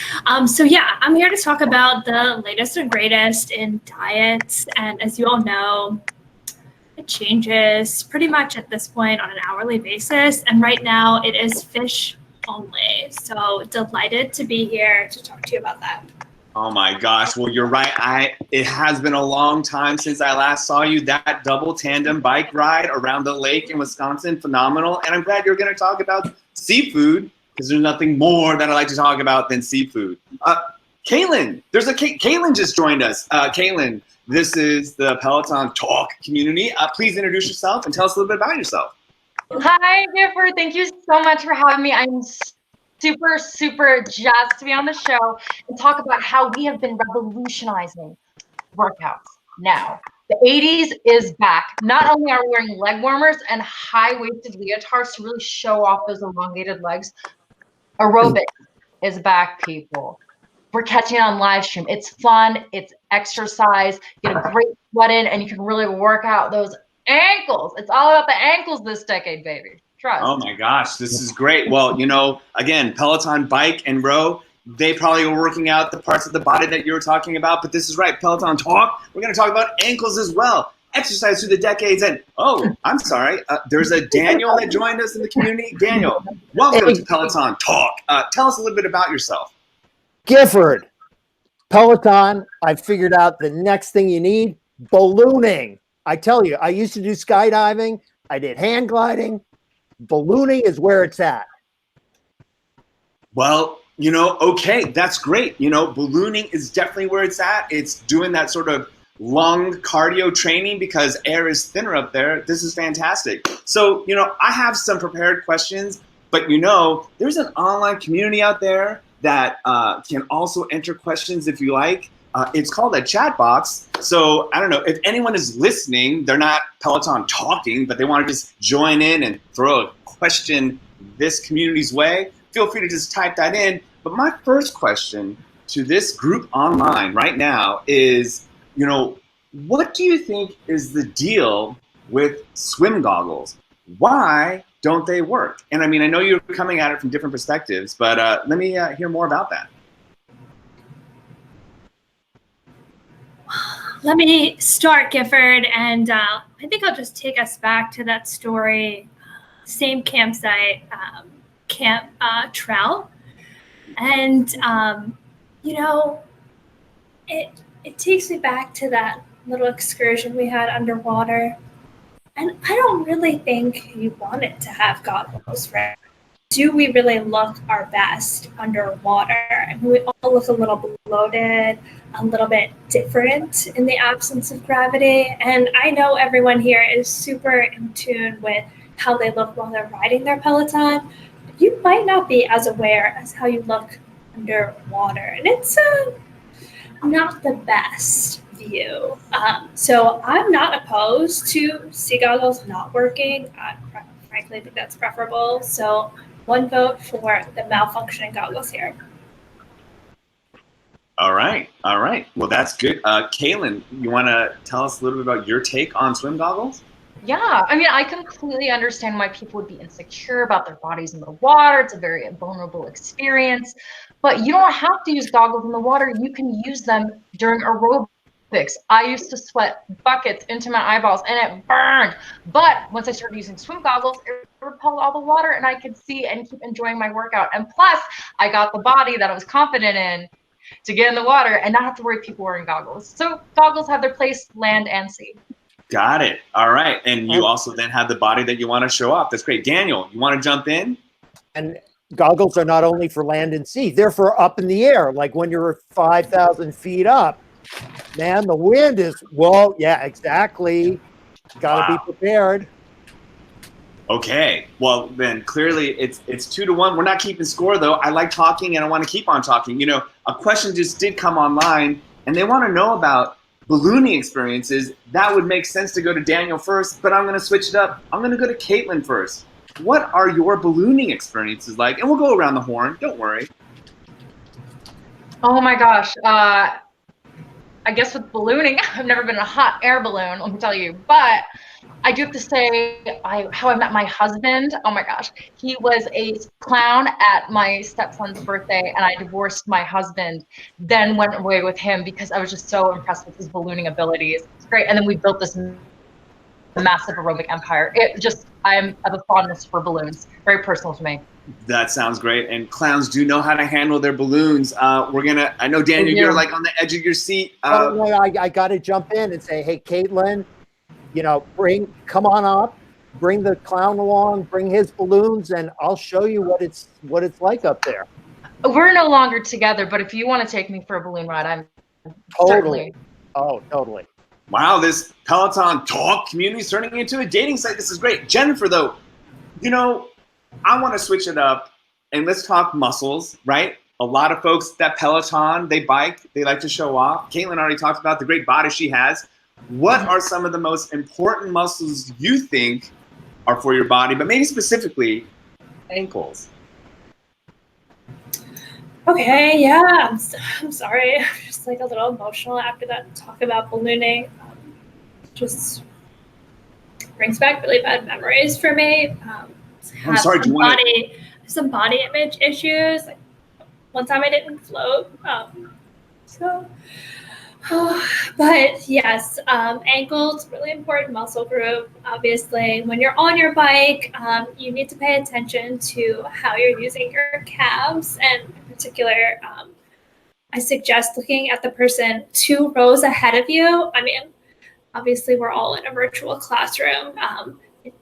So yeah, I'm here to talk about the latest and greatest in diets. And as you all know, it changes pretty much at this point on an hourly basis. And right now it is fish only. So delighted to be here to talk to you about that. Oh my gosh. Well, you're right. It has been a long time since I last saw you. That double tandem bike ride around the lake in Wisconsin, phenomenal. And I'm glad you're going to talk about seafood, because there's nothing more that I like to talk about than seafood. Kaylin, Kaylin just joined us. Kaylin, this is the Peloton Talk community. Please introduce yourself and tell us a little bit about yourself. Hi, Gifford. Thank you so much for having me. I'm super jazzed to be on the show and talk about how we have been revolutionizing workouts now. The 80s is back. Not only are we wearing leg warmers and high-waisted leotards to really show off those elongated legs, aerobics is back, people. We're catching it on live stream. It's fun. It's exercise. Get a great sweat in, and you can really work out those ankles. It's all about the ankles this decade, baby. Trust. Oh my gosh, this is great. Well, again, Peloton Bike and Row, they probably were working out the parts of the body that you were talking about, but this is right, Peloton Talk. We're going to talk about ankles as well. Exercise through the decades. And I'm sorry, there's a Daniel that joined us in the community. Daniel, welcome to Peloton Talk. Tell us a little bit about yourself. Gifford, Peloton, I figured out the next thing you need, ballooning. I tell you, I used to do skydiving. I did hand gliding. Ballooning is where it's at. Well, okay, that's great. Ballooning is definitely where it's at. It's doing that sort of lung cardio training because air is thinner up there. This is fantastic. So, I have some prepared questions, but there's an online community out there that can also enter questions if you like. It's called a chat box. So I don't know if anyone is listening, they're not Peloton talking, but they want to just join in and throw a question this community's way. Feel free to just type that in. But my first question to this group online right now is, what do you think is the deal with swim goggles? Why don't they work? And I know you're coming at it from different perspectives, but let me hear more about that. Let me start, Gifford, and I think I'll just take us back to that story. Same campsite, Camp Trowel. And, it takes me back to that little excursion we had underwater. And I don't really think you wanted to have goggles, right? Do we really look our best underwater? We all look a little bloated, a little bit different in the absence of gravity. And I know everyone here is super in tune with how they look while they're riding their Peloton. But you might not be as aware as how you look underwater. And it's not the best view. So I'm not opposed to sea goggles not working. I frankly think that's preferable. So one vote for the malfunctioning goggles here. All right. Well, that's good. Kaylin, you want to tell us a little bit about your take on swim goggles? Yeah, I completely understand why people would be insecure about their bodies in the water. It's a very vulnerable experience, but you don't have to use goggles in the water. You can use them during aerobics. I used to sweat buckets into my eyeballs and it burned. But once I started using swim goggles, it repelled all the water and I could see and keep enjoying my workout. And plus, I got the body that I was confident in to get in the water and not have to worry people wearing goggles. So goggles have their place, land and sea. Got it. All right. And you also then have the body that you want to show off. That's great. Daniel, you want to jump in? And goggles are not only for land and sea, they're for up in the air. Like when you're 5,000 feet up, man, the wind is, well, yeah, exactly. Got to be prepared. Okay. Well, then clearly it's 2-1. We're not keeping score, though. I like talking and I want to keep on talking. A question just did come online and they want to know about ballooning experiences. That would make sense to go to Daniel first, but I'm going to switch it up. I'm going to go to Caitlin first. What are your ballooning experiences like? And we'll go around the horn. Don't worry. Oh my gosh. I guess with ballooning, I've never been in a hot air balloon, let me tell you. But I do have to say how I met my husband. Oh my gosh. He was a clown at my stepson's birthday, and I divorced my husband, then went away with him because I was just so impressed with his ballooning abilities. It's great. And then we built this massive aerobic empire. I have a fondness for balloons. Very personal to me. That sounds great. And clowns do know how to handle their balloons. I know, Daniel, you're like on the edge of your seat. I got to jump in and say, hey, Caitlin, come on up, bring the clown along, bring his balloons, and I'll show you what it's like up there. We're no longer together, but if you want to take me for a balloon ride, I'm Totally. Oh, totally. Wow, this Peloton Talk community is turning into a dating site. This is great. Jennifer, though, I want to switch it up and let's talk muscles, right? A lot of folks that Peloton, they bike, they like to show off. Caitlin already talked about the great body she has. What are some of the most important muscles you think are for your body, but maybe specifically ankles? Okay, yeah, I'm sorry. I'm just like a little emotional after that talk about ballooning. Just brings back really bad memories for me. I'm sorry, do you want to... some body image issues. Like one time I didn't float. But yes, ankles, really important muscle group. Obviously, when you're on your bike, you need to pay attention to how you're using your calves. And in particular, I suggest looking at the person 2 rows ahead of you. I mean, obviously, we're all in a virtual classroom,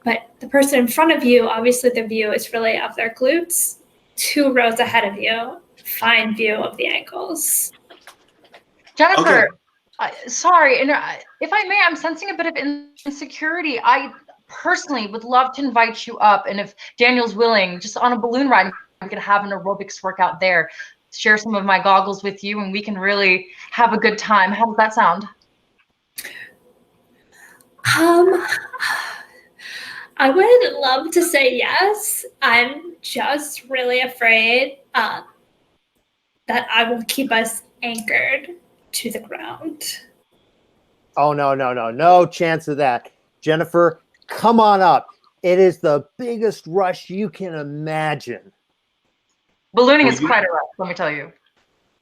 but the person in front of you, obviously, the view is really of their glutes. 2 rows ahead of you, fine view of the ankles. Jennifer, sorry, if I may, I'm sensing a bit of insecurity. I personally would love to invite you up, and if Daniel's willing, just on a balloon ride, we could have an aerobics workout there, share some of my goggles with you, and we can really have a good time. How does that sound? I would love to say yes. I'm just really afraid that I will keep us anchored to the ground. Oh, no chance of that. Jennifer, come on up. It is the biggest rush you can imagine. Ballooning is quite a rush, let me tell you.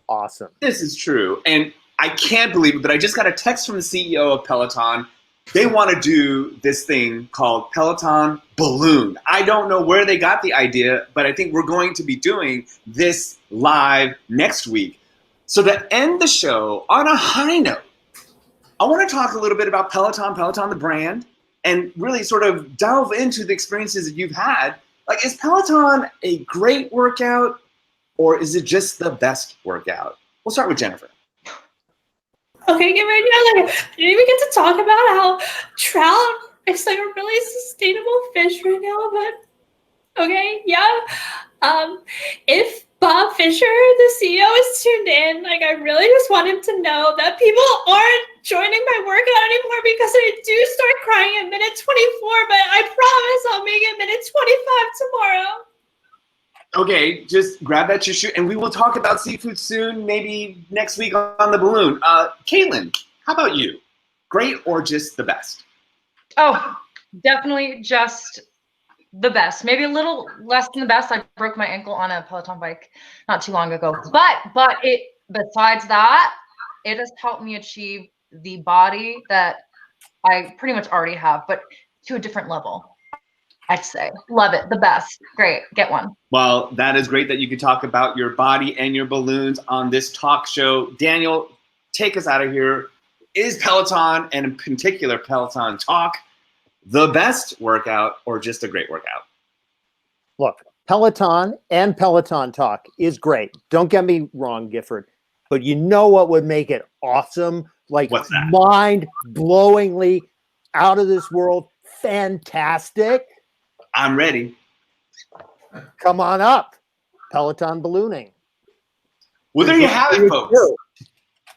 Awesome. This is true. And I can't believe it, but I just got a text from the CEO of Peloton. They want to do this thing called Peloton Balloon. I don't know where they got the idea, but I think we're going to be doing this live next week. So to end the show on a high note, I want to talk a little bit about Peloton the brand, and really sort of delve into the experiences that you've had. Like, is Peloton a great workout, or is it just the best workout? We'll start with Jennifer. Okay, get ready. I didn't even get to talk about how trout is like a really sustainable fish right now, but okay, yeah. If Bob Fisher, the CEO, is tuned in, like, I really just want him to know that people aren't joining my workout anymore because I do start crying at minute 24, but I promise I'll make it minute 25 tomorrow. Okay, just grab that tissue, and we will talk about seafood soon, maybe next week on the balloon. Caitlin, how about you? Great or just the best? Oh, definitely just the best. Maybe a little less than the best. I broke my ankle on a Peloton bike not too long ago. But besides that, it has helped me achieve the body that I pretty much already have, but to a different level. I'd say. Love it. The best. Great. Get one. Well, that is great that you can talk about your body and your balloons on this talk show. Daniel, take us out of here. Is Peloton, and in particular Peloton Talk, the best workout or just a great workout? Look, Peloton and Peloton Talk is great. Don't get me wrong, Gifford, but you know what would make it awesome? Like, mind-blowingly out of this world, fantastic. I'm ready. Come on up. Peloton ballooning. Well, there you have it, folks.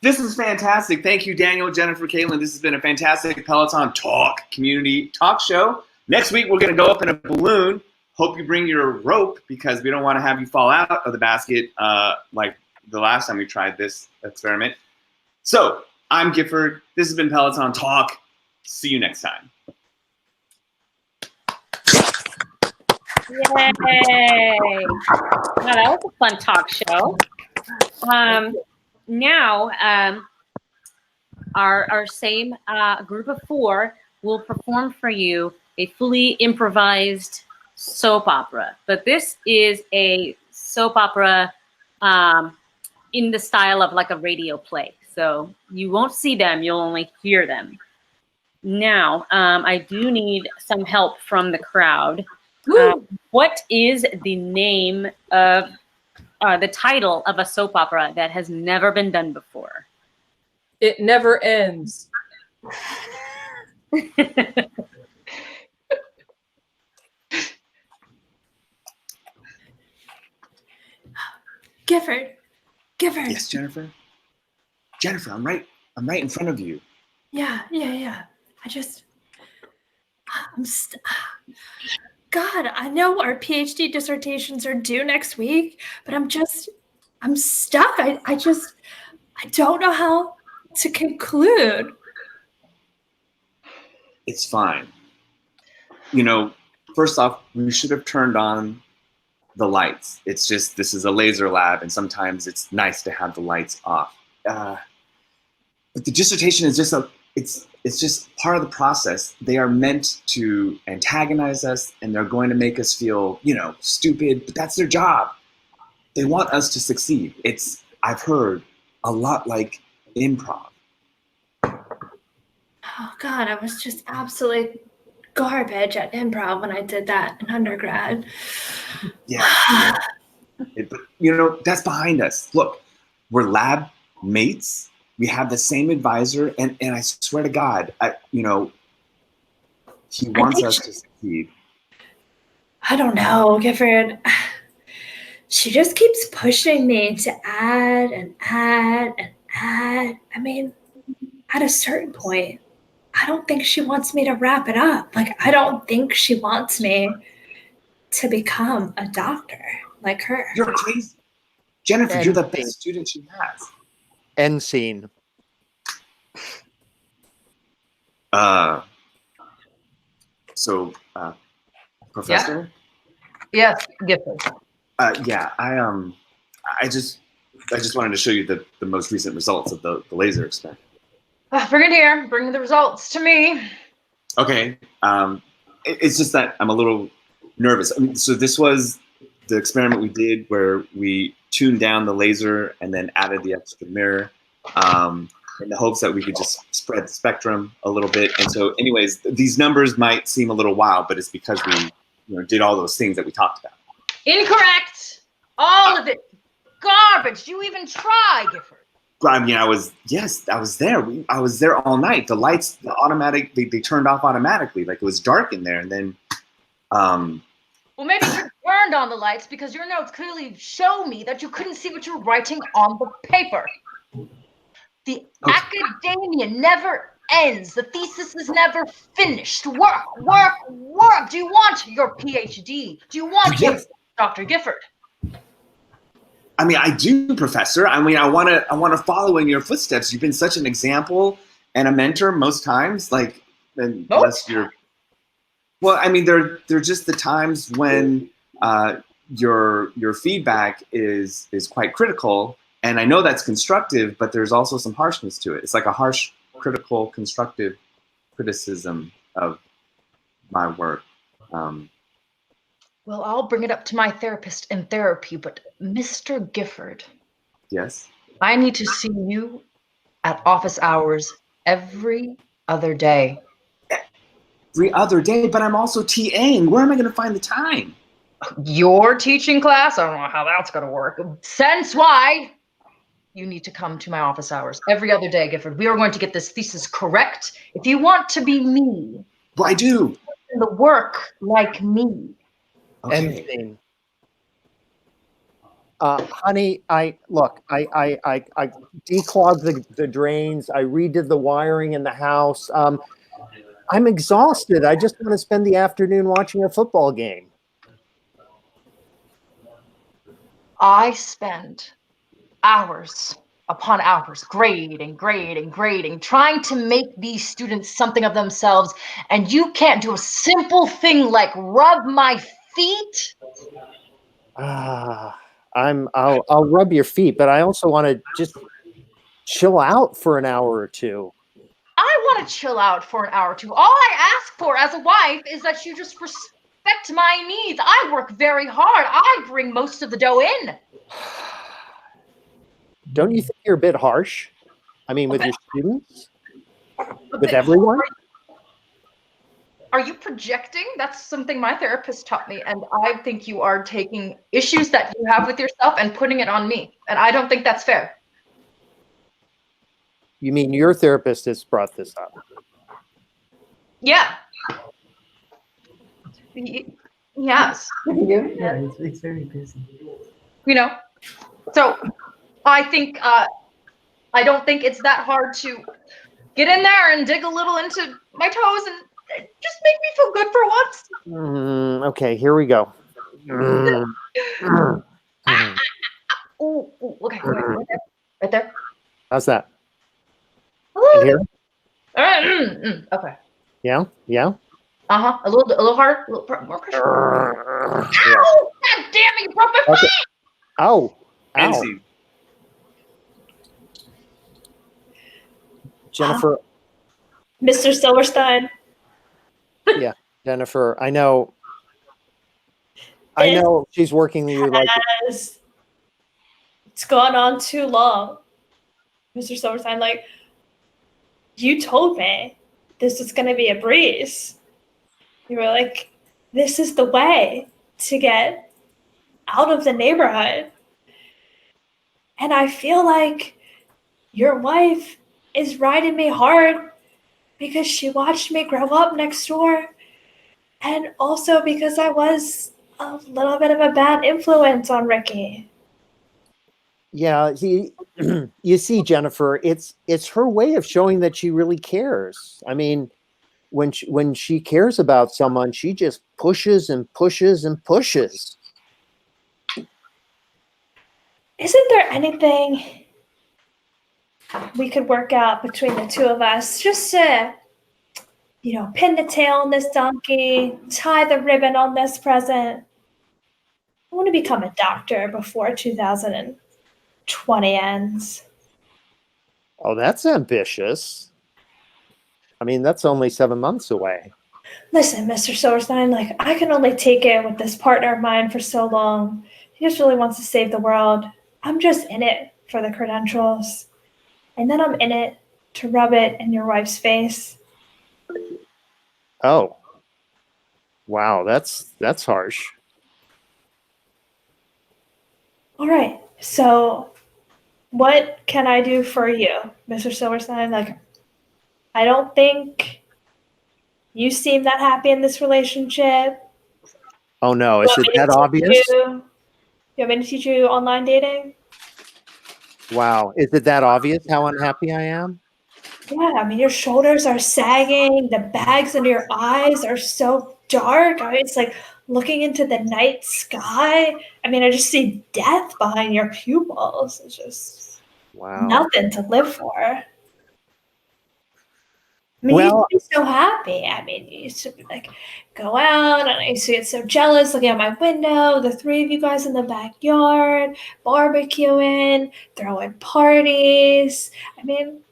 This is fantastic. Thank you, Daniel, Jennifer, Caitlin. This has been a fantastic Peloton Talk community talk show. Next week, we're going to go up in a balloon. Hope you bring your rope because we don't want to have you fall out of the basket like the last time we tried this experiment. So I'm Gifford. This has been Peloton Talk. See you next time. Yay! Wow, that was a fun talk show. Now, our same group of 4 will perform for you a fully improvised soap opera. But this is a soap opera in the style of like a radio play. So you won't see them, you'll only hear them. Now, I do need some help from the crowd. What is the name of the title of a soap opera that has never been done before? It Never Ends. Gifford. Gifford. Yes, Jennifer. Jennifer, I'm right in front of you. Yeah. God, I know our PhD dissertations are due next week, but I'm stuck. I don't know how to conclude. It's fine. You know, first off, we should have turned on the lights. It's just, this is a laser lab, and sometimes it's nice to have the lights off. But the dissertation is just it's just part of the process. They are meant to antagonize us, and they're going to make us feel, stupid, but that's their job. They want us to succeed. I've heard, a lot like improv. Oh God, I was just absolutely garbage at improv when I did that in undergrad. Yeah. But, that's behind us. Look, we're lab mates. We have the same advisor, and I swear to God, he wants us to succeed. I don't know, Gifford. She just keeps pushing me to add and add and add. I mean, at a certain point, I don't think she wants me to wrap it up. Like, I don't think she wants me to become a doctor like her. You're crazy. Jennifer, you're the best student she has. End scene. Professor? Yes, Gifford. Yeah, I just wanted to show you the most recent results of the laser experiment. Bring it here. Bring the results to me. Okay. It's just that I'm a little nervous. So this was the experiment we did where we tuned down the laser and then added the extra mirror in the hopes that we could just spread the spectrum a little bit. And so anyways, these numbers might seem a little wild, but it's because we did all those things that we talked about. Incorrect. All of it. Garbage. You even try, Gifford. I mean, I was there. I was there all night. The lights, they turned off automatically. Like, it was dark in there. And then, Well, maybe you turned on the lights because your notes clearly show me that you couldn't see what you were writing on the paper. The academia never ends. The thesis is never finished. Work, work, work. Do you want your PhD? Do you want your Dr. Gifford? I mean, I do, Professor. I mean, I want to follow in your footsteps. You've been such an example and a mentor most times. Like, unless you're. Well, I mean, they're just the times when your feedback is quite critical, and I know that's constructive, but there's also some harshness to it. It's like a harsh, critical, constructive criticism of my work. Well, I'll bring it up to my therapist in therapy, but Mr. Gifford. Yes? I need to see you at office hours every other day. Every other day, but I'm also TAing. Where am I going to find the time? Your teaching class? I don't know how that's going to work. Sense why you need to come to my office hours every other day, Gifford. We are going to get this thesis correct. If you want to be me. Well, I do. The work like me. Okay. Honey, I declogged the drains. I redid the wiring in the house. I'm exhausted. I just want to spend the afternoon watching a football game. I spend hours upon hours, grading, trying to make these students something of themselves, and you can't do a simple thing like rub my feet? I'll rub your feet, but I also want to just chill out for an hour or two. I want to chill out for an hour or two. All I ask for as a wife is that you just respect my needs. I work very hard. I bring most of the dough in. Don't you think you're a bit harsh? I mean, with your students? With everyone? Are you projecting? That's something my therapist taught me, and I think you are taking issues that you have with yourself and putting it on me, and I don't think that's fair. You mean your therapist has brought this up? Yeah. Yes. Yeah, it's very busy. You know, so I think I don't think it's that hard to get in there and dig a little into my toes and just make me feel good for once. Okay, here we go. Ooh, okay, right there. How's that? Hello. And here? Okay. Yeah, yeah. A little harder, a little more pressure. Ow! God damn it! You broke my foot. Ow! Nancy. Jennifer. Mr. Silverstein. Yeah, Jennifer. I know she's working you like It's gone on too long, Mr. Silverstein. Like, you told me this was going to be a breeze. You were like, this is the way to get out of the neighborhood. And I feel like your wife is riding me hard because she watched me grow up next door. And also because I was a little bit of a bad influence on Ricky. Yeah, you see, Jennifer, it's her way of showing that she really cares. I mean, when she cares about someone, she just pushes and pushes and pushes. Isn't there anything we could work out between the two of us just to, pin the tail on this donkey, tie the ribbon on this present? I want to become a doctor before 2020 ends. Oh, that's ambitious. I mean, that's only 7 months away. Listen, Mr. Silverstein, I can only take it with this partner of mine for so long. He just really wants to save the world. I'm just in it for the credentials. And then I'm in it to rub it in your wife's face. Oh. Wow, that's harsh. All right. So what can I do for you, Mr. Silverstein? I don't think you seem that happy in this relationship. Oh no, is it that obvious? You want me to teach you online dating? Wow, is it that obvious how unhappy I am? Yeah, I mean, your shoulders are sagging. The bags under your eyes are so dark. I mean, it's like looking into the night sky. I mean, I just see death behind your pupils. It's just nothing to live for. I mean, you used to be so happy. I mean, you used to be go out, and I used to get so jealous looking out my window, the three of you guys in the backyard, barbecuing, throwing parties. I mean,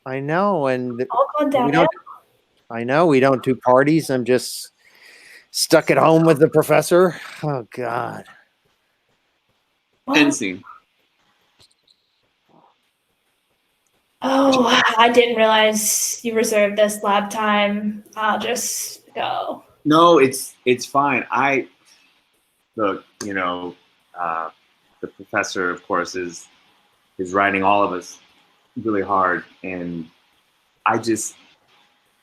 I know, and all gone downhill. I know we don't do parties. I'm just stuck at home with the professor. Oh God. Nancy. Oh, I didn't realize you reserved this lab time. I'll just go. No, it's fine. Look, the professor, of course, is writing all of us really hard, and I just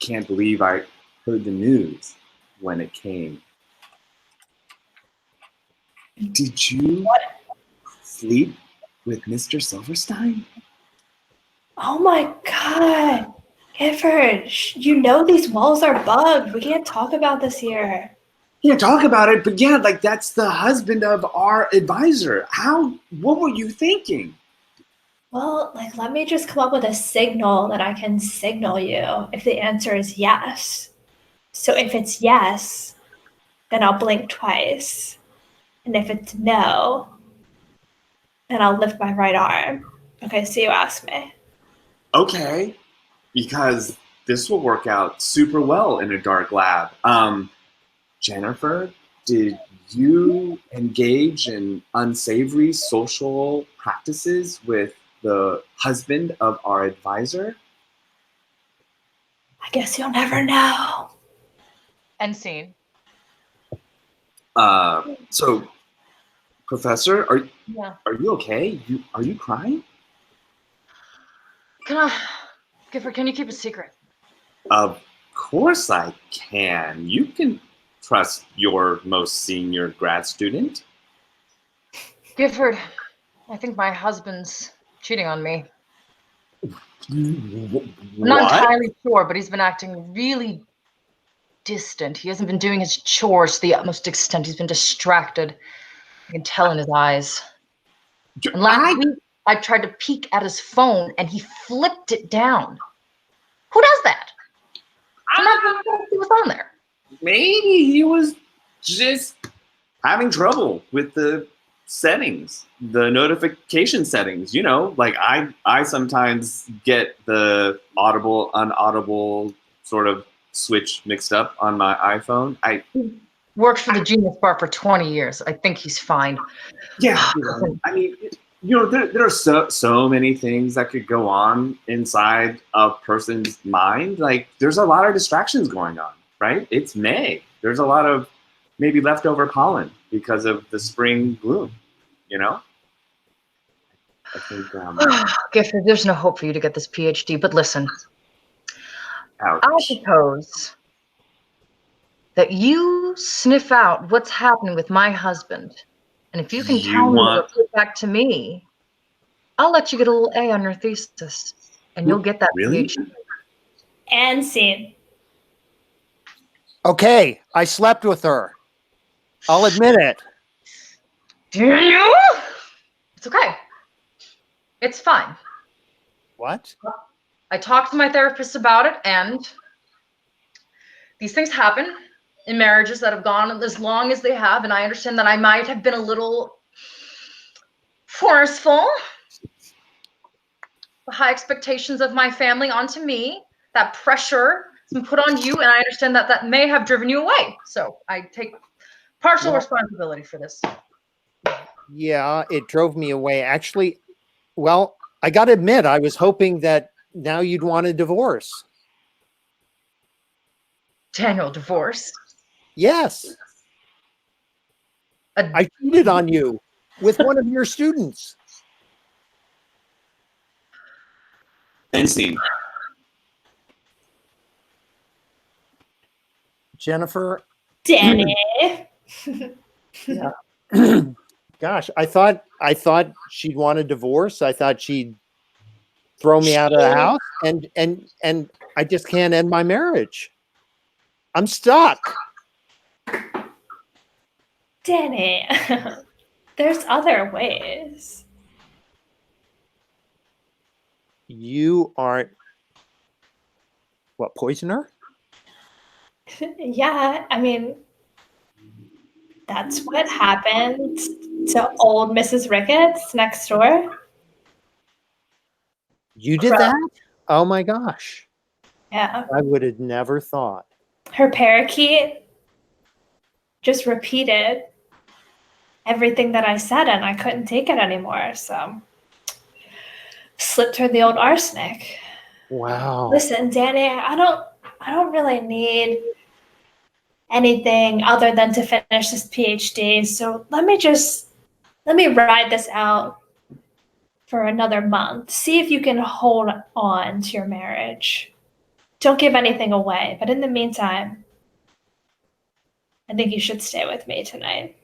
can't believe I heard the news when it came. Did you sleep with Mr. Silverstein? Oh my God. Gifford, you know these walls are bugged. We can't talk about this here. can't talk about it, but yeah, like that's the husband of our advisor. What were you thinking? Well, like, let me just come up with a signal that I can signal you if the answer is yes. So if it's yes, then I'll blink twice. And if it's no, then I'll lift my right arm. Okay, so you asked me. Okay, because this will work out super well in a dark lab. Jennifer, did you engage in unsavory social practices with the husband of our advisor? I guess you'll never know. End scene. So, Professor, Yeah. are you okay? Are you crying? Gifford, can you keep a secret? Of course I can. You can trust your most senior grad student. Gifford, I think my husband's cheating on me. I'm not What? entirely sure, but he's been acting really distant. He hasn't been doing his chores to the utmost extent. He's been distracted. I can tell in his eyes. And last week, I tried to peek at his phone, and he flipped it down. Who does that? I'm not sure what was on there. Maybe he was just having trouble with the settings, the notification settings. You know, like I sometimes get the audible, unaudible sort of switch mixed up on my iPhone. Worked for the Genius Bar for 20 years. I think he's fine. Yeah, I mean, you know, there are so many things that could go on inside a person's mind. Like, there's a lot of distractions going on, right? It's May. There's a lot of maybe leftover pollen because of the spring bloom, you know? I think, Gifford, there's no hope for you to get this PhD, but listen. ouch. I suppose that you sniff out what's happening with my husband. And if you can tell me to report back to me, I'll let you get a little A on your thesis. And you'll get that PhD. And scene. Okay, I slept with her. I'll admit it. Do you? It's okay. It's fine. What? I talked to my therapist about it, and these things happen in marriages that have gone as long as they have, and I understand that I might have been a little forceful. The high expectations of my family onto me, that pressure has been put on you, and I understand that that may have driven you away. So I take partial responsibility for this. Yeah, it drove me away. Actually, well, I got to admit, I was hoping that now you'd want a divorce. Daniel, divorce? Yes. I cheated on you with one of your students. End scene. Jennifer. Danny. Yeah. Gosh, I thought she'd want a divorce. I thought she'd throw me out of the house, and I just can't end my marriage. I'm stuck. Danny, there's other ways. You aren't what, poisoner? Yeah, I mean, that's what happened to old Mrs. Ricketts next door. You did that? Oh my gosh. Yeah. I would have never thought. Her parakeet just repeated everything that I said, and I couldn't take it anymore. So slipped her the old arsenic. Wow. Listen, Danny, I don't really need anything other than to finish this PhD. So let me ride this out for another month. See if you can hold on to your marriage. Don't give anything away. But in the meantime, I think you should stay with me tonight.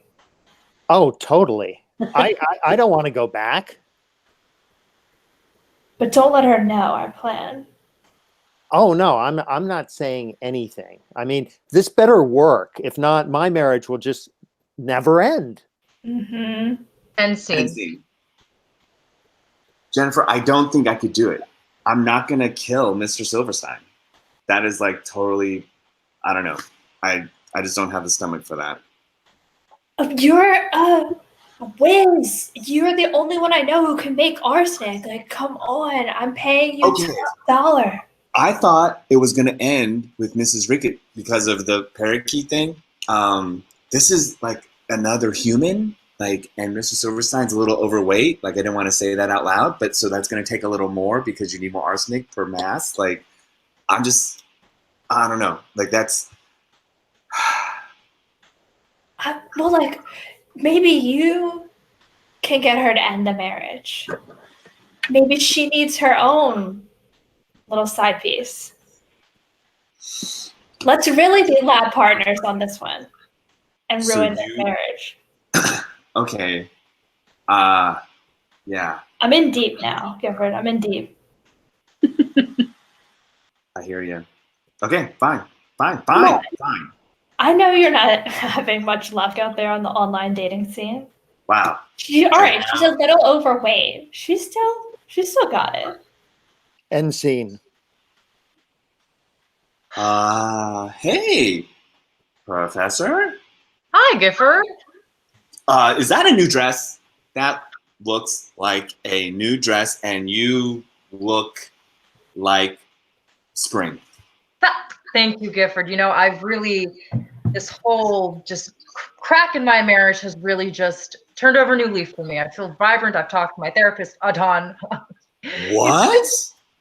Oh, totally. I don't want to go back. But don't let her know our plan. Oh no, I'm not saying anything. I mean, this better work. If not, my marriage will just never end. Mm-hmm. End scene. End scene. Jennifer, I don't think I could do it. I'm not gonna kill Mr. Silverstein. That is like totally, I don't know. I just don't have the stomach for that. You're Wiz. You're the only one I know who can make arsenic. Like, come on, I'm paying you Okay. $1. I thought it was gonna end with Mrs. Rickett because of the parakeet thing. This is like another human, like, and Mr. Silverstein's a little overweight. Like, I didn't want to say that out loud, but so that's gonna take a little more because you need more arsenic per mass. Like, I don't know. Like, that's. Well, like, maybe you can get her to end the marriage. Maybe she needs her own little side piece. Let's really be lab partners on this one and So ruin the you- marriage. Okay. Yeah, I'm in deep now, Gifford. I'm in deep. I hear you. Okay, fine. on. I know you're not having much luck out there on the online dating scene. Wow. All right, she's a little overweight. She's still got it. End scene. Hey, Professor. Hi, Gifford. Is that a new dress? That looks like a new dress, and you look like spring. Thank you, Gifford. You know, I've really, this whole just crack in my marriage has really just turned over a new leaf for me. I feel vibrant. I've talked to my therapist, Adon. What?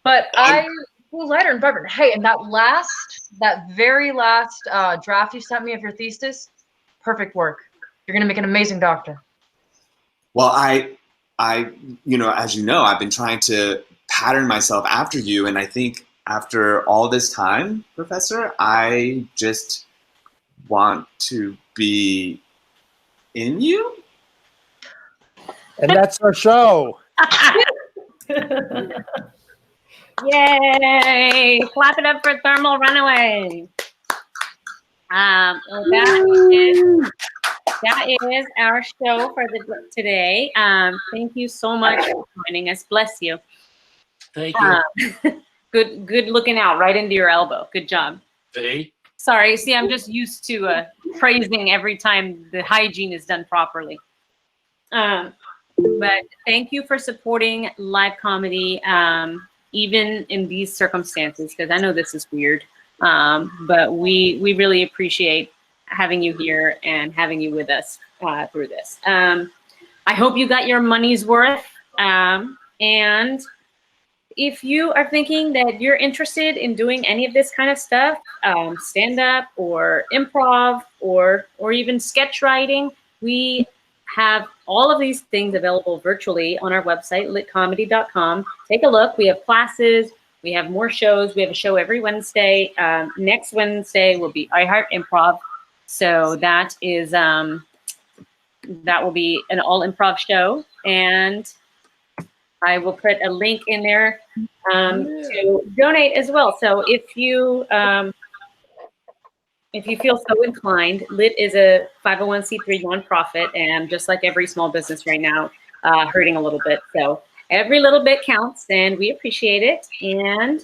But I feel lighter and vibrant. Hey, and that very last draft you sent me of your thesis, perfect work. You're going to make an amazing doctor. Well, I, as you know, I've been trying to pattern myself after you, and I think after all this time, Professor, I just want to be in you. And that's our show. Yay! Clap it up for Thermal Runaway. Well, that is our show for today. Thank you so much for joining us. Bless you. Thank you. Good looking out right into your elbow. Good job. See? Sorry, see, I'm just used to praising every time the hygiene is done properly. But thank you for supporting live comedy, even in these circumstances, because I know this is weird. But we really appreciate having you here and having you with us through this. I hope you got your money's worth. And if you are thinking that you're interested in doing any of this kind of stuff, stand-up or improv or even sketch writing, we have all of these things available virtually on our website, litcomedy.com. Take a look. We have classes. We have more shows. We have a show every Wednesday. Next Wednesday will be iHeart Improv. So that is that will be an all improv show, and I will put a link in there to donate as well. So if you feel so inclined, LIT is a 501c3 nonprofit, and just like every small business right now, hurting a little bit. So every little bit counts, and we appreciate it. And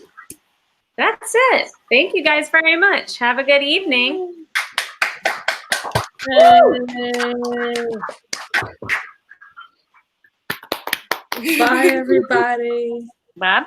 that's it. Thank you guys very much. Have a good evening. Bye, everybody. Bye.